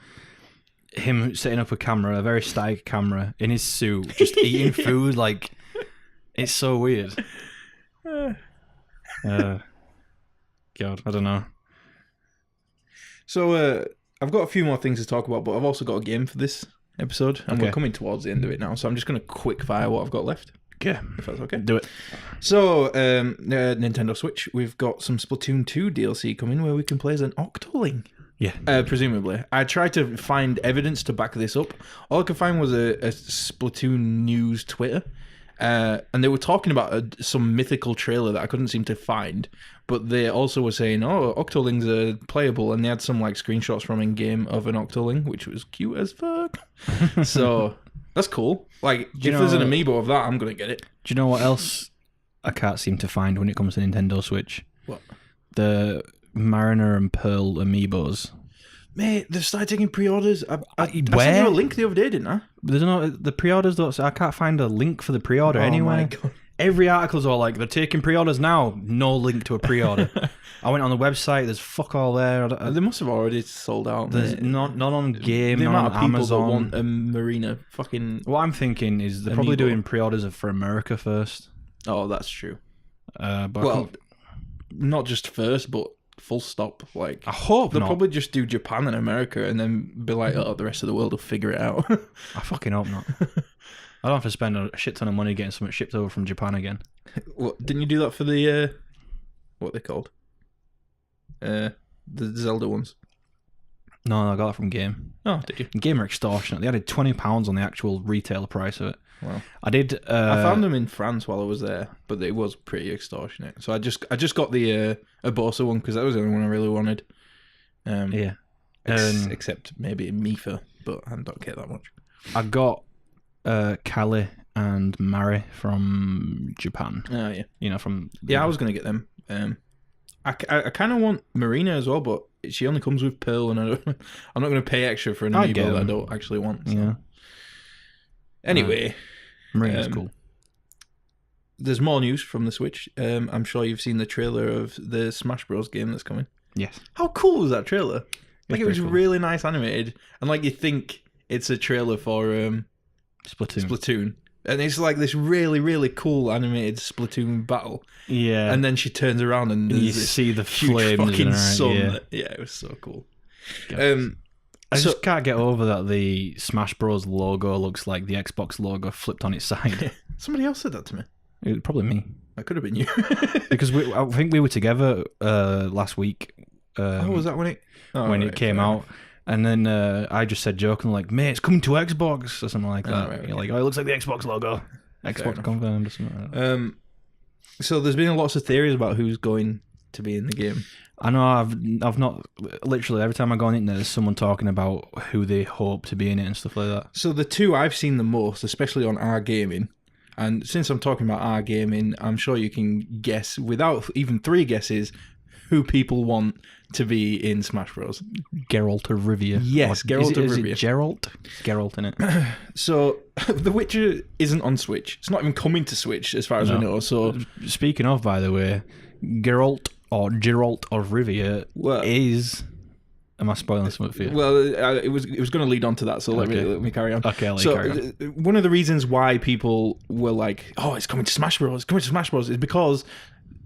him setting up a camera, a very static camera, in his suit, just eating food, like, it's so weird. God, I don't know. So I've got a few more things to talk about, but I've also got a game for this episode, and we're coming towards the end of it now, so I'm just going to quick fire what I've got left. Yeah, if that's okay. Do it. So, Nintendo Switch, we've got some Splatoon 2 DLC coming where we can play as an Octoling. Yeah. Presumably. I tried to find evidence to back this up. All I could find was a Splatoon news Twitter. And they were talking about some mythical trailer that I couldn't seem to find, but they also were saying, "Oh, Octolings are playable," and they had some like screenshots from in-game of an Octoling, which was cute as fuck. So that's cool. Like, if there's an amiibo of that, I'm gonna get it. Do you know what else I can't seem to find when it comes to Nintendo Switch? What? The Mariner and Pearl amiibos. Mate, they've started taking pre-orders. I sent you Where? a link the other day, didn't I? There's no the pre-orders though, so I can't find a link for the pre-order anywhere. My God. Every article's all like, they're taking pre-orders now. No link to a pre-order. I went on the website. There's fuck all there. They must have already sold out. There's not on Game. The not amount on of people Amazon. that want a Marina fucking. What I'm thinking is they're probably Amiibo. doing pre-orders for America first. Oh, that's true. But Well, not just first, but full stop. Like, I hope they'll not. probably just do Japan and America, and then be like, "Oh, the rest of the world will figure it out." I fucking hope not. I don't have to spend a shit ton of money getting something shipped over from Japan again. What, didn't you do that for the what are they called? The Zelda ones. No, I got that from Game. Oh, did you? Game are extortionate. They added £20 on the actual retail price of it. Wow. I did. I found them in France while I was there, but it was pretty extortionate. So I just got the Urbosa one because that was the only one I really wanted. Yeah. Except maybe Mifa, but I don't care that much. I got Kali and Mari from Japan. Oh yeah. You know, from I was gonna get them. I kind of want Marina as well, but she only comes with Pearl, and I'm not gonna pay extra for an amiibo that I don't actually want. So. Yeah. Anyway, Marina's cool. There's more news from the Switch. I'm sure you've seen the trailer of the Smash Bros game that's coming. Yes. How cool was that trailer? Like, it was cool. really nice animated, and like you think it's a trailer for Splatoon. And it's like this really, really cool animated Splatoon battle. Yeah. And then she turns around and you there's see the huge flames fucking sun. Yeah. Yeah, it was so cool. I just can't get over that the Smash Bros logo looks like the Xbox logo flipped on its side. Somebody else said that to me. It was probably me. That could have been you. Because I think we were together last week. Was that when it came out? And then I just said jokingly, like, mate, it's coming to Xbox or something like that. Right, You're like, oh, it looks like the Xbox logo. Xbox confirmed or something like that. So there's been lots of theories about who's going to be in the game. I know I've not literally every time I go on the internet, there's someone talking about who they hope to be in it and stuff like that. So the two I've seen the most, especially on our gaming, and since I'm talking about our gaming, I'm sure you can guess without even 3 guesses who people want to be in Smash Bros. Geralt of Rivia. Yes, Geralt of Rivia. Is it Geralt? Geralt in it. So The Witcher isn't on Switch. It's not even coming to Switch as far as we know. So speaking of, by the way, Geralt of Rivia is. Am I spoiling something for you? Well, it was going to lead on to that, so let me carry on. Okay, I'll let you carry on. One of the reasons why people were like, "Oh, it's coming to Smash Bros. It's coming to Smash Bros." is because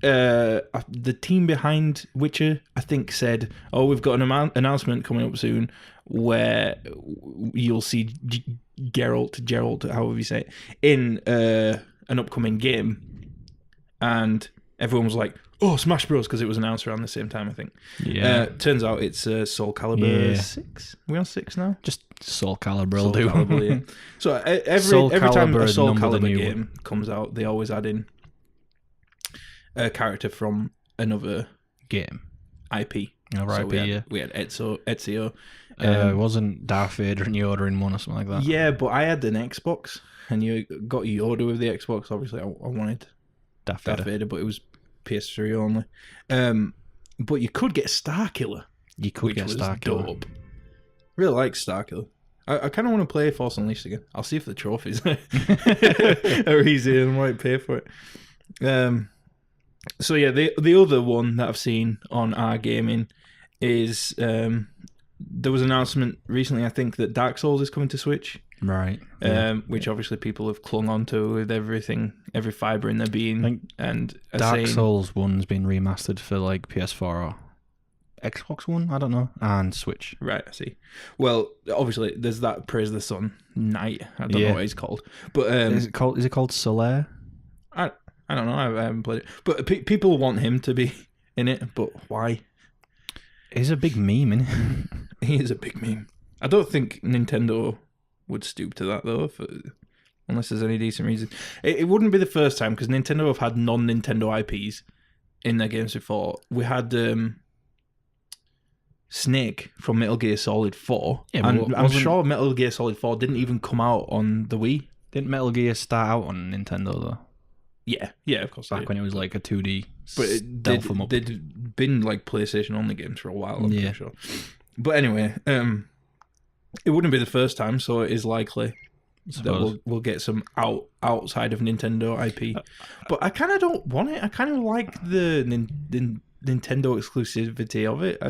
the team behind Witcher, I think, said, "Oh, we've got an announcement coming up soon where you'll see Geralt, however you say it, in an upcoming game," and everyone was like, "Oh, Smash Bros." because it was announced around the same time, I think. Yeah. Turns out it's Soul Calibur 6. Are we on 6 now? Just Soul Calibur will Soul do. Calibur, yeah. So every time a Soul Calibur game comes out, they always add in a character from another game IP. Another So IP, we had Ezio. Wasn't Darth Vader and Yoda in one or something like that? Yeah, but I had an Xbox, and you got Yoda with the Xbox. Obviously, I wanted Darth Darth Vader, but it was PS3 only. But you could get Starkiller. You could get Starkiller. Dope. Really like Starkiller. I kind of want to play Force Unleashed again. I'll see if the trophies are easy and I might pay for it. So yeah, the other one that I've seen on our gaming is there was an announcement recently, I think, that Dark Souls is coming to Switch. Right. Which obviously people have clung on to with everything, every fibre in their being. And Dark Souls 1's been remastered for like PS4 or Xbox One, I don't know, and Switch. Right, I see. Well, obviously there's that Praise the Sun Knight. I don't know what it's called. But is it called Solaire? I don't know. I haven't played it. But people want him to be in it, but why? He's a big meme, isn't he? He is a big meme. I don't think Nintendo would stoop to that, though, unless there's any decent reason. It wouldn't be the first time, because Nintendo have had non-Nintendo IPs in their games before. We had Snake from Metal Gear Solid 4. Yeah, and I'm sure Metal Gear Solid 4 didn't even come out on the Wii. Didn't Metal Gear start out on Nintendo, though? Yeah, of course. Back when it was like a 2D. But they'd been like PlayStation only games for a while, I'm pretty sure. But anyway, it wouldn't be the first time, so it is likely that we'll get some outside of Nintendo IP. But I kind of don't want it. I kind of like the Nintendo exclusivity of it.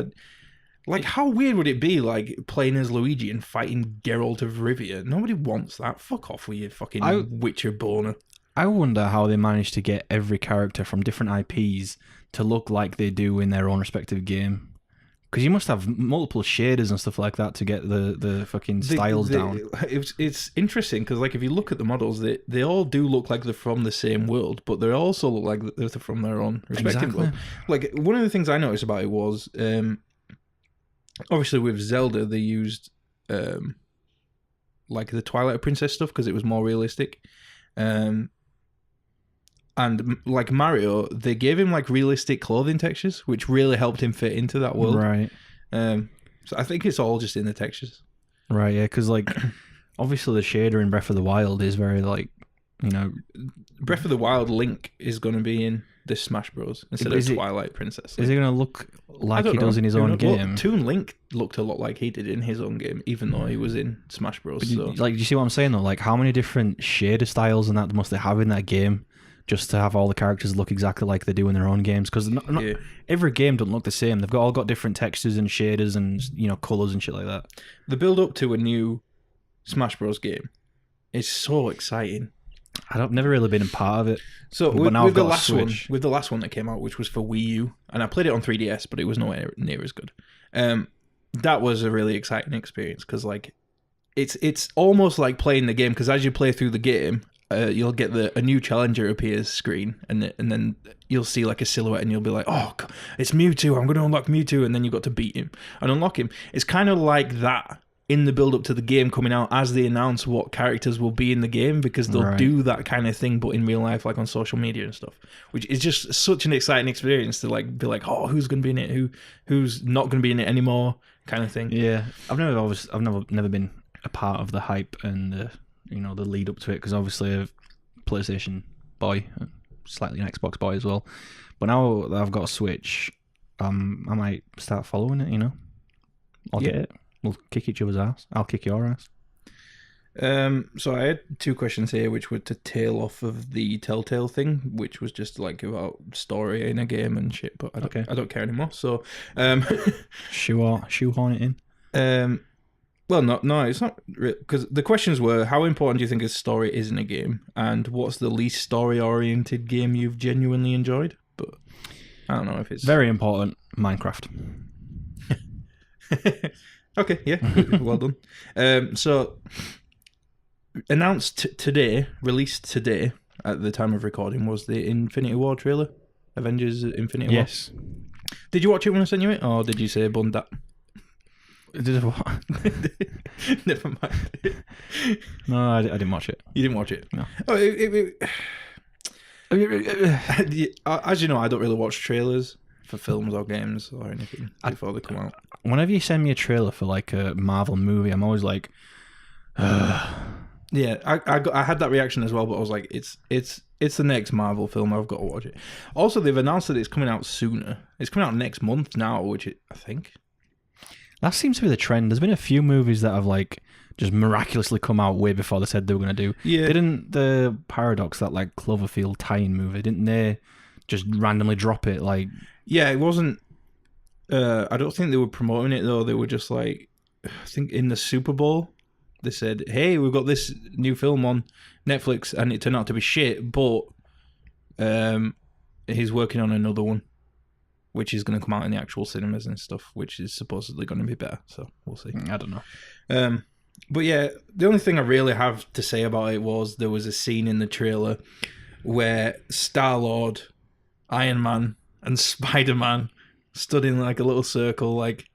Like, how weird would it be, like, playing as Luigi and fighting Geralt of Rivia? Nobody wants that. Fuck off with your fucking Witcher boner. I wonder how they managed to get every character from different IPs to look like they do in their own respective game. Because you must have multiple shaders and stuff like that to get the fucking styles down. It's interesting because, like, if you look at the models, they all do look like they're from the same world, but they also look like they're from their own respective world. Like, one of the things I noticed about it was, obviously with Zelda, they used like the Twilight Princess stuff because it was more realistic. And like Mario, they gave him like realistic clothing textures, which really helped him fit into that world. Right. So I think it's all just in the textures. Right, yeah, because like obviously the shader in Breath of the Wild is very like, you know... Breath of the Wild Link is going to be in this Smash Bros. Instead of Twilight Princess. Is it going to look like he does in his own game? Well, Toon Link looked a lot like he did in his own game, even though he was in Smash Bros. Like, do you see what I'm saying though? Like, how many different shader styles and that must they have in that game? Just to have all the characters look exactly like they do in their own games, because every game doesn't look the same. They've all got different textures and shaders and colors and shit like that. The build up to a new Smash Bros. Game is so exciting. I've never really been a part of it. So with the last one that came out, which was for Wii U, and I played it on 3DS, but it was nowhere near as good. That was a really exciting experience because like it's almost like playing the game, because as you play through the game. You'll get a new challenger appears screen, and then you'll see like a silhouette, and you'll be like, "Oh, it's Mewtwo! I'm going to unlock Mewtwo!" And then you've got to beat him and unlock him. It's kind of like that in the build up to the game coming out as they announce what characters will be in the game, because they'll do that kind of thing, but in real life, like on social media and stuff, which is just such an exciting experience to like be like, oh, who's going to be in it, who's not going to be in it anymore, kind of thing. Yeah, I've never been a part of the hype and the lead up to it, because obviously a PlayStation boy, slightly an Xbox boy as well. But now that I've got a Switch, I might start following it. I'll get it. We'll kick each other's ass. I'll kick your ass. So I had 2 questions here, which were to tail off of the Telltale thing, which was just like about story in a game and shit. But I don't care anymore. So, shoehorn it in. Well, no, it's not, because the questions were: how important do you think a story is in a game, and what's the least story-oriented game you've genuinely enjoyed? But I don't know if it's very important. Minecraft. Okay, yeah, well done. So, announced today, released today at the time of recording, was the Infinity War trailer, Avengers Infinity War. Yes. Did you watch it when I sent you it, or did you say bun that? Did I what? Never mind. No, I didn't watch it. You didn't watch it? No. As you know, I don't really watch trailers for films or games or anything before they come out. Whenever you send me a trailer for like a Marvel movie, I'm always like, yeah, I had that reaction as well, but I was like, it's the next Marvel film, I've got to watch it. Also, they've announced that it's coming out sooner. It's coming out next month now, which I think. That seems to be the trend. There's been a few movies that have like just miraculously come out way before they said they were going to do. Yeah. Didn't the Paradox, that like Cloverfield tie-in movie, didn't they just randomly drop it? Like, yeah, it wasn't. I don't think they were promoting it though. They were just like, I think in the Super Bowl, they said, "Hey, we've got this new film on Netflix," and it turned out to be shit. But he's working on another one, which is going to come out in the actual cinemas and stuff, which is supposedly going to be better. So we'll see. I don't know. But yeah, the only thing I really have to say about it was there was a scene in the trailer where Star-Lord, Iron Man, and Spider-Man stood in like a little circle, like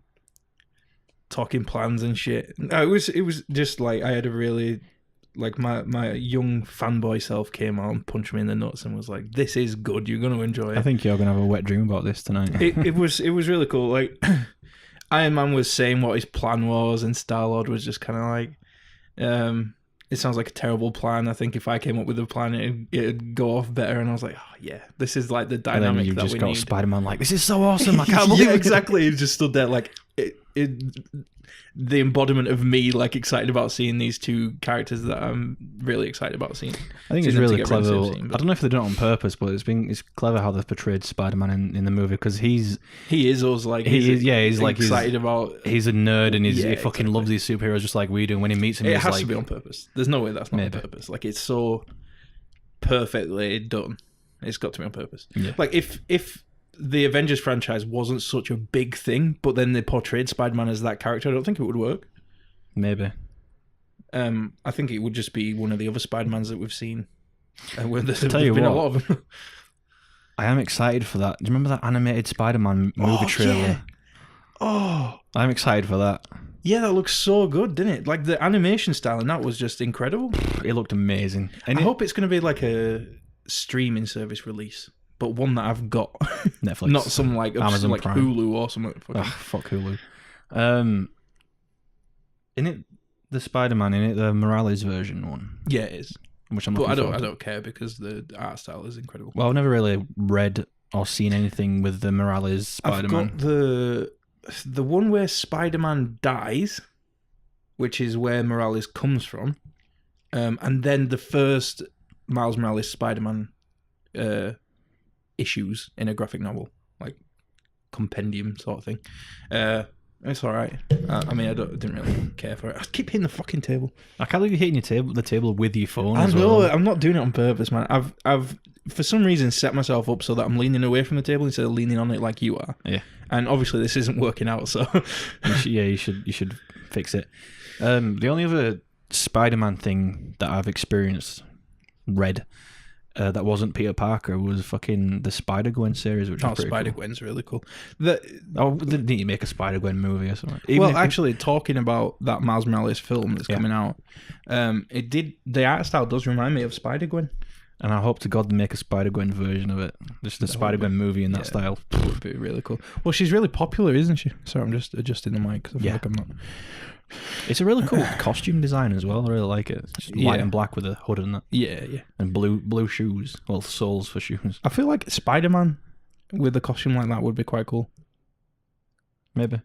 talking plans and shit. It was just like I had a really like my young fanboy self came out and punched me in the nuts and was like, "This is good. You're going to enjoy it." I think you're going to have a wet dream about this tonight. it was really cool. Like Iron Man was saying what his plan was, and Star-Lord was just kind of like, it sounds like a terrible plan. I think if I came up with a plan, it'd go off better. And I was like, oh yeah, this is like the dynamic and then you that just we got need. Spider-Man like, this is so awesome. I can't believe yeah, it. exactly. He just stood there like the embodiment of me, like excited about seeing these 2 characters that I'm really excited about seeing. I think it's really clever. I don't know if they done it on purpose, but it's clever how they've portrayed Spider-Man in the movie, because he is us, like he's like excited about. He's a nerd and he fucking loves these superheroes just like we do. And when he meets him, it he's has like, to be on purpose. There's no way that's not on purpose. Like it's so perfectly done. It's got to be on purpose. Yeah. Like if the Avengers franchise wasn't such a big thing, but then they portrayed Spider-Man as that character, I don't think it would work. Maybe. I think it would just be one of the other Spider-Mans that we've seen. Where there's Tell you been what, a lot of them. I am excited for that. Do you remember that animated Spider-Man movie trailer? Yeah. Oh, I'm excited for that. Yeah, that looks so good, didn't it? Like the animation style and that was just incredible. It looked amazing. And I hope it's going to be like a streaming service release, but one that I've got. Netflix. Not some like Amazon like Prime. Hulu or something. Fuck Hulu. In it, the Spider-Man, in it, the Morales version one. Yeah, it is. Which I'm but I looking don't care because the art style is incredible. Well, I've never really read or seen anything with the Morales Spider-Man. I've got the one where Spider-Man dies, which is where Morales comes from, and then the first Miles Morales Spider-Man issues in a graphic novel, like compendium sort of thing. It's all right. I mean, I didn't really care for it. I keep hitting the fucking table. I can't believe you're hitting the table with your phone. I as know. well. I'm not doing it on purpose, man. I've for some reason set myself up so that I'm leaning away from the table instead of leaning on it like you are. Yeah. And obviously this isn't working out. So you should fix it. The only other Spider-Man thing that I've read, that wasn't Peter Parker was fucking the Spider-Gwen series, which was pretty Spider-Gwen's really cool. They need to make a Spider-Gwen movie or something. Actually, talking about that Miles Morales film that's coming out, the art style does remind me of Spider-Gwen. And I hope to God they make a Spider-Gwen version of it. Just a Spider-Gwen movie in that style. That would be really cool. Well, she's really popular, isn't she? Sorry, I'm just adjusting the mic because I feel like I'm not... It's a really cool costume design as well. I really like it. It's just white and black with a hood and that. Yeah. And blue shoes. Well, soles for shoes. I feel like Spider-Man with a costume like that would be quite cool. Maybe.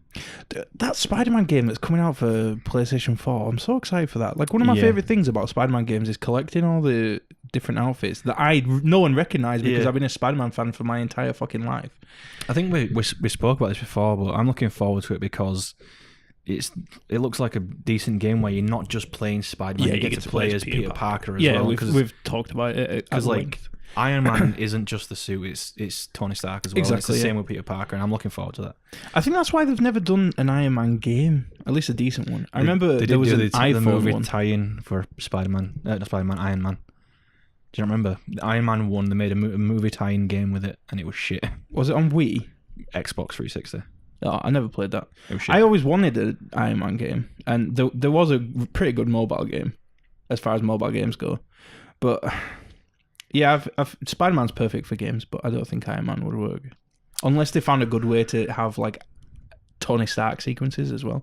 That Spider-Man game that's coming out for PlayStation 4, I'm so excited for that. Like, one of my favourite things about Spider-Man games is collecting all the different outfits that I know and recognise because I've been a Spider-Man fan for my entire fucking life. I think we spoke about this before, but I'm looking forward to it because it looks like a decent game where you're not just playing Spider-Man, you get to play as Peter Parker as well. Yeah, we've talked about it. Because, like, Iron Man isn't just the suit, it's Tony Stark as well. Exactly, it's the same with Peter Parker, and I'm looking forward to that. I think that's why they've never done an Iron Man game, at least a decent one. I remember there was an iPhone movie one. tie-in for Spider-Man, not Spider-Man, Iron Man. Do you not remember? The Iron Man 1, they made a movie tie-in game with it, and it was shit. Was it on Wii? Xbox 360. Oh, I never played that. It was shit. I always wanted an Iron Man game, and there was a pretty good mobile game, as far as mobile games go. But... yeah, Spider-Man's perfect for games, but I don't think Iron Man would work. Unless they found a good way to have, like, Tony Stark sequences as well.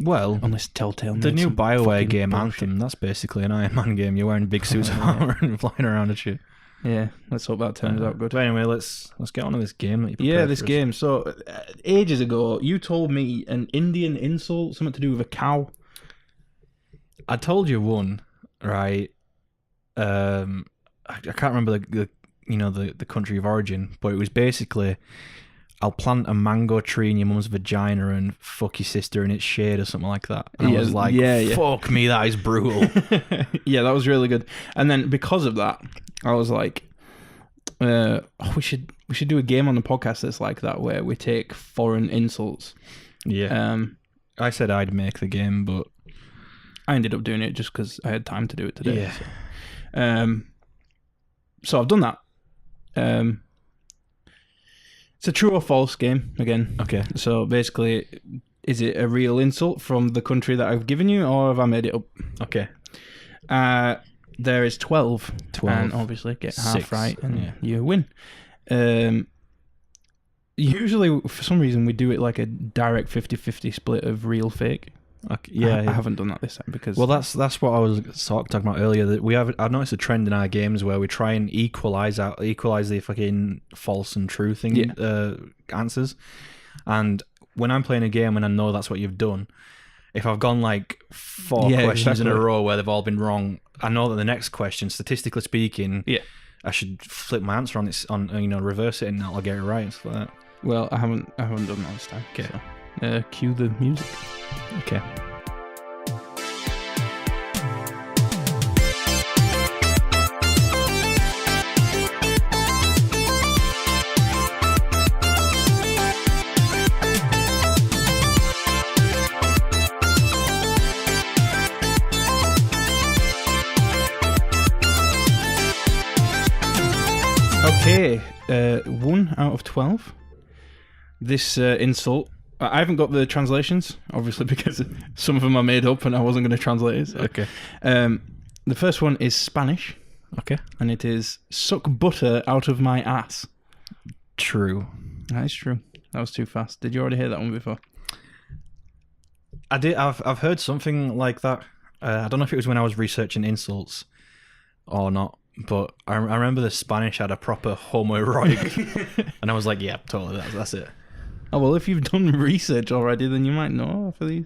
Well, unless Telltale the new BioWare game, Anthem, that's basically an Iron Man game. You're wearing big suits of armor and flying around and shit. Yeah, let's hope that turns out good. But anyway, let's get on to this game that you prepared. Yeah, this game. So, ages ago, you told me an Indian insult, something to do with a cow. I told you one, right? I can't remember the country of origin, but it was basically, I'll plant a mango tree in your mum's vagina and fuck your sister in its shade or something like that. And I was like, fuck me, that is brutal. Yeah, that was really good. And then because of that, I was like, we should do a game on the podcast that's like that, where we take foreign insults. Yeah. I said I'd make the game, but I ended up doing it just because I had time to do it today. Yeah. So I've done that. It's a true or false game again. Okay. So basically, is it a real insult from the country that I've given you, or have I made it up? Okay. There is 12. And obviously get half right and you win. Usually, for some reason, we do it like a direct 50-50 split of real fake. Okay, yeah, I haven't done that this time because... Well, that's what I was talking about earlier. That I've noticed a trend in our games where we try and equalize the fucking false and true thing answers. And when I'm playing a game and I know that's what you've done, if I've gone like 4 questions in a row where they've all been wrong, I know that the next question, statistically speaking, I should flip my answer on reverse it and I'll get it right and stuff like that. Well, I haven't done that this time. Okay. So, cue the music. Okay. Okay, 1 out of 12. This insult, I haven't got the translations, obviously, because some of them are made up and I wasn't going to translate it. So. Okay. The first one is Spanish. Okay. And it is, suck butter out of my ass. True. That is true. That was too fast. Did you already hear that one before? I did. I've heard something like that. I don't know if it was when I was researching insults or not, but I remember the Spanish had a proper homoerotic, and I was like, yeah, totally, that's it. Oh, well, if you've done research already, then you might know for these.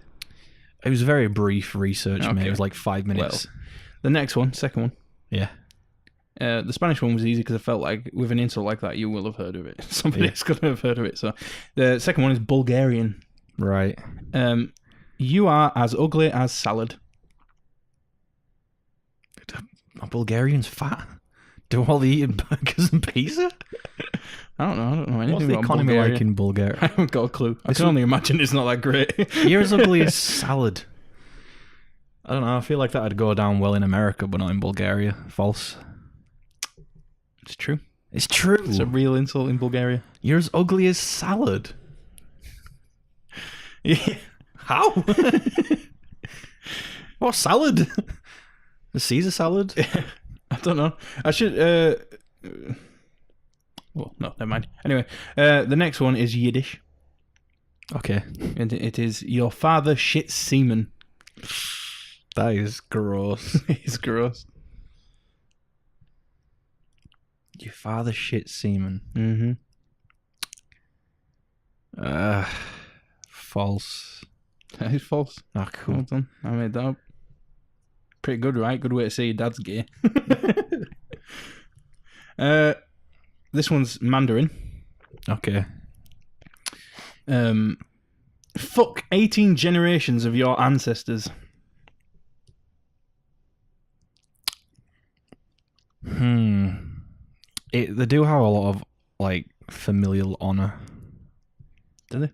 It was very brief research, mate. It was like 5 minutes. Well, the next one, second one. Yeah. The Spanish one was easy because I felt like with an insult like that, you will have heard of it. Somebody's going to have heard of it. So the second one is Bulgarian. Right. You are as ugly as salad. Are Bulgarians fat? Do all they eat burgers and pizza? I don't know anything What's the about economy Bulgaria. like in Bulgaria? I haven't got a clue. I can only imagine it's not that great. You're as ugly as salad. I don't know. I feel like that would go down well in America, but not in Bulgaria. False. It's true. It's true. It's a real insult in Bulgaria. You're as ugly as salad. Yeah. How? What salad? The Caesar salad? I don't know. I should. Well, no, never mind. Anyway, the next one is Yiddish. Okay. And it is your father shit semen. That is gross. It's gross. Your father shit semen. Mm-hmm. False. That is false. Ah, cool. Well done. I made that up. Pretty good, right? Good way to say your dad's gay. This one's Mandarin. Okay. Fuck 18 generations of your ancestors. They do have a lot of like familial honor. Do they?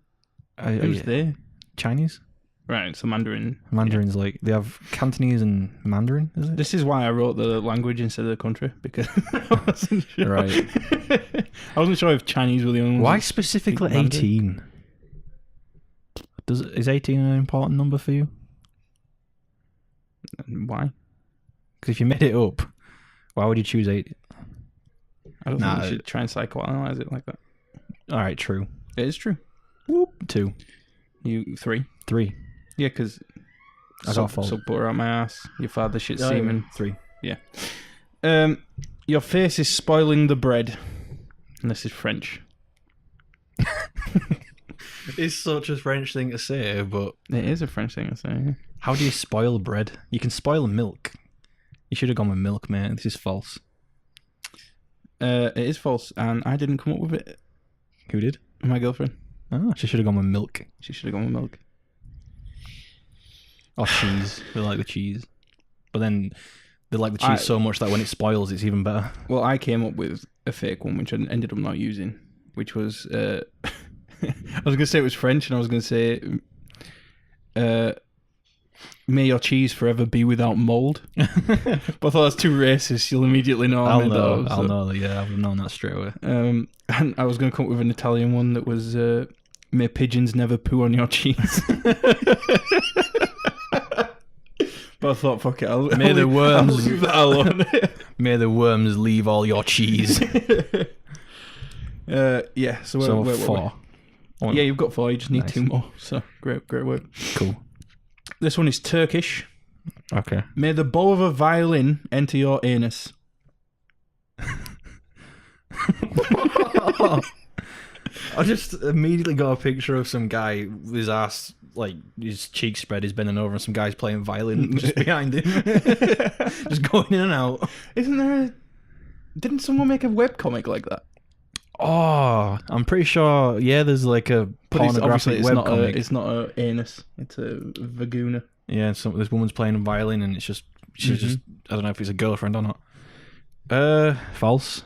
Who's they? Chinese? Right, so Mandarin. Mandarin's like they have Cantonese and Mandarin, is it? This is why I wrote the language instead of the country, because I wasn't sure. Right. I wasn't sure if Chinese were the only ones. Why specifically 18? Is 18 an important number for you? Why? Because if you made it up, why would you choose 8? I don't think you should try and psychoanalyze it like that. All right, true. It is true. Whoop. 2. You 3. 3. Yeah, because I got fault. Suck butter out my ass. Your father shit semen. 3. Yeah. Your face is spoiling the bread. And this is French. It's such a French thing to say, but It is a French thing to say. how do you spoil bread? You can spoil milk. You should have gone with milk, mate. This is false. It is false, and I didn't come up with it. Who did? My girlfriend. Oh, she should have gone with milk. She should have gone with milk. Or cheese. We like the cheese. But then they like the cheese so much that when it spoils, it's even better. Well, I came up with a fake one, which I ended up not using, which was... I was going to say it was French, and I was going to say... may your cheese forever be without mould. But I thought that's too racist. You'll immediately know I'll made know. that up, I'll know that. Yeah, I've known that straight away. And I was going to come up with an Italian one that was may pigeons never poo on your cheese. But I thought, fuck it. I'll leave that alone. May the worms leave all your cheese. Yeah. So, wait, 4. Yeah, you've got 4. You just need Nice. 2 more. So great work. Cool. This one is Turkish. Okay. May the bow of a violin enter your anus. I just immediately got a picture of some guy with his ass, like his cheeks spread, he's bending over, and some guy's playing violin just behind him, just going in and out. Didn't someone make a webcomic like that? Oh, I'm pretty sure. Yeah, there's like a pornographic webcomic. It's not a anus. It's a vagina. Yeah, so this woman's playing a violin, and she's just, I don't know if it's a girlfriend or not. False.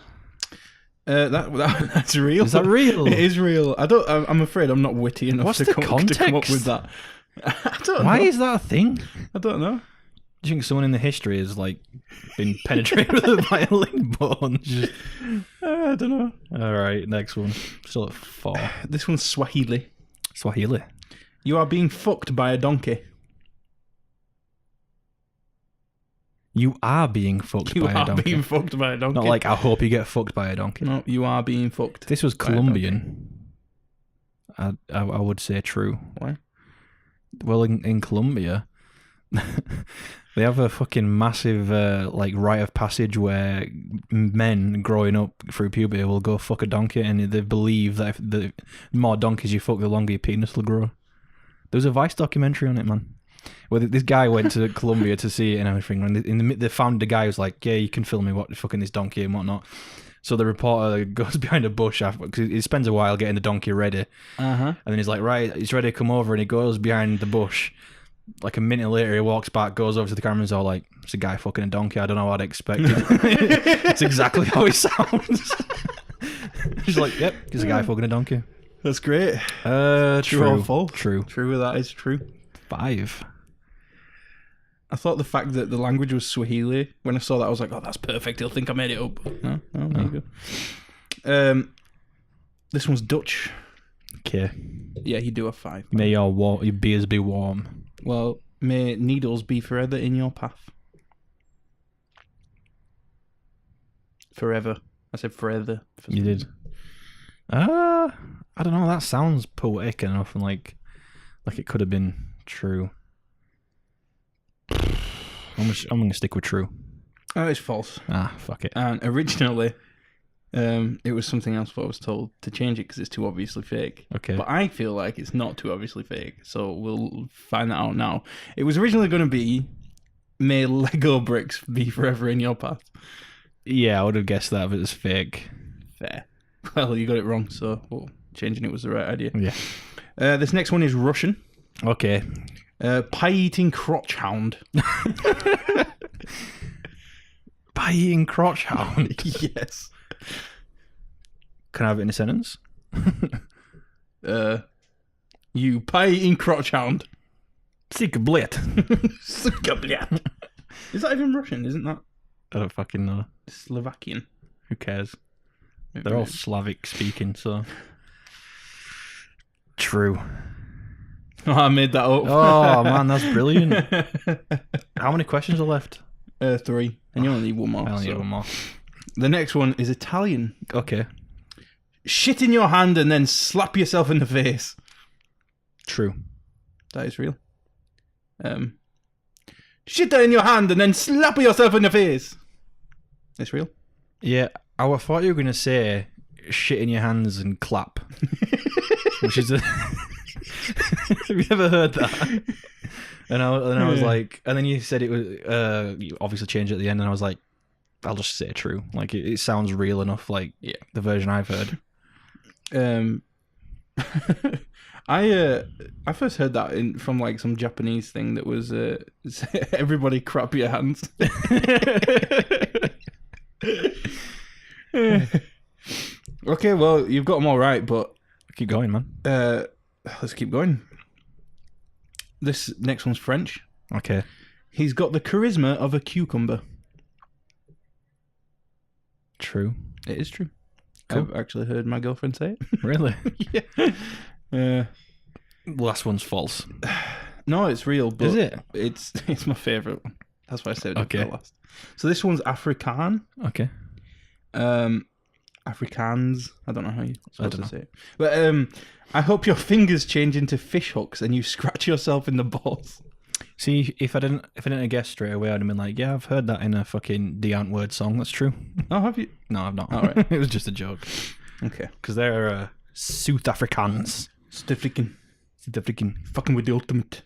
That's real. Is that real? It is real. I'm afraid I'm not witty enough What's to the come up context? with that. I don't know. Why is that a thing? I don't know. Do you think someone in the history has like been penetrated with a violin bone? I don't know. All right, next one. Still at 4. This one's Swahili. Swahili. You are being fucked by a donkey. You are being fucked You by a are donkey. being fucked by a donkey. Not like I hope you get fucked by a donkey. No, you are being fucked. This was by a donkey. Colombian. I would say true. Why? Well, in Colombia, they have a fucking massive like rite of passage where men growing up through puberty will go fuck a donkey, and they believe that if the more donkeys you fuck, the longer your penis will grow. There was a Vice documentary on it, man. Well, this guy went to Colombia to see it and everything, and they found the guy who was like, "Yeah, you can film me fucking this donkey and whatnot." So the reporter goes behind a bush after, because he spends a while getting the donkey ready. And then he's like, right, he's ready to come over, and he goes behind the bush. Like a minute later, he walks back, goes over to the camera, and is all like, it's a guy fucking a donkey. I don't know what I'd expected. It's exactly how he sounds. He's like, yep, he's a guy fucking a donkey. That's great. True or false? True. True, that is true. 5. I thought the fact that the language was Swahili, when I saw that, I was like, oh, that's perfect. He'll think I made it up. No, there you go. This one's Dutch. Okay. Yeah, you do a 5. May your beers be warm. Well, may needles be forever in your path. Forever. I said forever. You did. I don't know. That sounds poetic enough and like it could have been true. I'm gonna stick with true. Oh, it's false. Fuck it. And originally, it was something else, but I was told to change it because it's too obviously fake. Okay. But I feel like it's not too obviously fake, so we'll find that out now. It was originally going to be, may Lego bricks be forever in your path. Yeah, I would have guessed that if it was fake. Fair. Well, you got it wrong, so changing it was the right idea. Yeah. This next one is Russian. Okay. Pie-eating crotch hound. Pie-eating crotch hound? Yes. Can I have it in a sentence? You pie-eating crotch hound. Sikablet. Sikablet. Is that even Russian? Isn't that I don't fucking know. Slovakian? Who cares? They're all Slavic speaking, so. True. Oh, I made that up. Oh, man, that's brilliant. How many questions are left? 3. And you only need one more. I only need one more. The next one is Italian. Okay. Shit in your hand and then slap yourself in the face. True. That is real. Shit that in your hand and then slap yourself in the face. It's real. Yeah, I thought you were going to say shit in your hands and clap. Which is have you ever heard that? And I was like, and then you said it was, you obviously changed it at the end, and I was like, I'll just say true. Like, it sounds real enough, like the version I've heard. I first heard that from like some Japanese thing that was everybody crap your hands. Okay, well, you've got them all right, but keep going, man. Let's keep going. This next one's French. Okay. He's got the charisma of a cucumber. True. It is true. Cool. I've actually heard my girlfriend say it. Really? Yeah. Last one's false. No, it's real. But is it? It's my favourite one. That's why I saved it Okay. for last. So this one's Afrikaan. Okay. Afrikaans. I don't know how you're supposed to know. say it. But I hope your fingers change into fish hooks and you scratch yourself in the balls. See, if I didn't have guessed straight away, I'd have been like, yeah, I've heard that in a fucking The Ant-Word song. That's true. Oh, have you? No, I've not. All right. It was just a joke. Okay. Because they're South Africans. South African. South African. Fucking with the ultimate.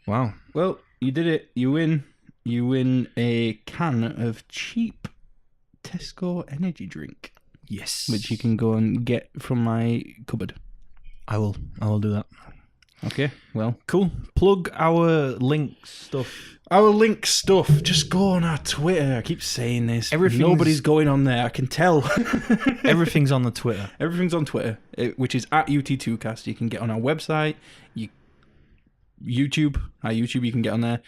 Wow. Well, you did it. You win. You win a can of cheap Tesco energy drink. Yes. Which you can go and get from my cupboard. I will do that. Okay, well. Cool. Plug our link stuff. Our link stuff. Just go on our Twitter. I keep saying this. Everything's- Nobody's going on there. I can tell. Everything's on the Twitter. Everything's on Twitter, which is at UT2cast. You can get on our website. YouTube. Our YouTube, you can get on there.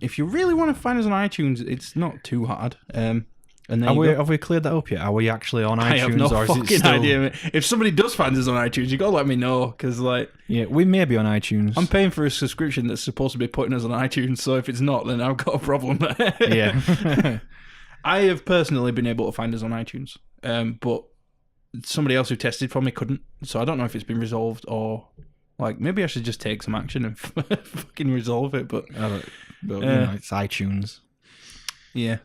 If you really want to find us on iTunes, it's not too hard. And then Have we cleared that up yet? Are we actually on iTunes? I have no or is it fucking still... idea. Mate. If somebody does find us on iTunes, you gotta let me know, because like we may be on iTunes. I'm paying for a subscription that's supposed to be putting us on iTunes. So if it's not, then I've got a problem. Yeah. I have personally been able to find us on iTunes, but somebody else who tested for me couldn't. So I don't know if it's been resolved or like maybe I should just take some action and fucking resolve it. But it's iTunes. Yeah.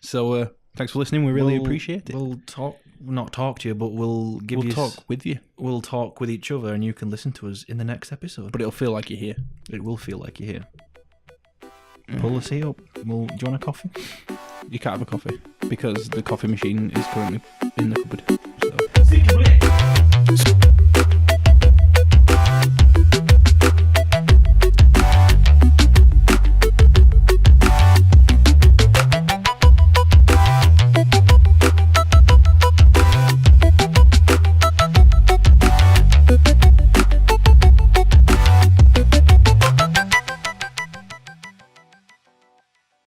So. Thanks for listening. We really appreciate it. We'll not talk to you, but we'll talk with you. We'll talk with each other, and you can listen to us in the next episode. But it'll feel like you're here. It will feel like you're here. Pull the seat up. Do you want a coffee? You can't have a coffee because the coffee machine is currently in the cupboard. So.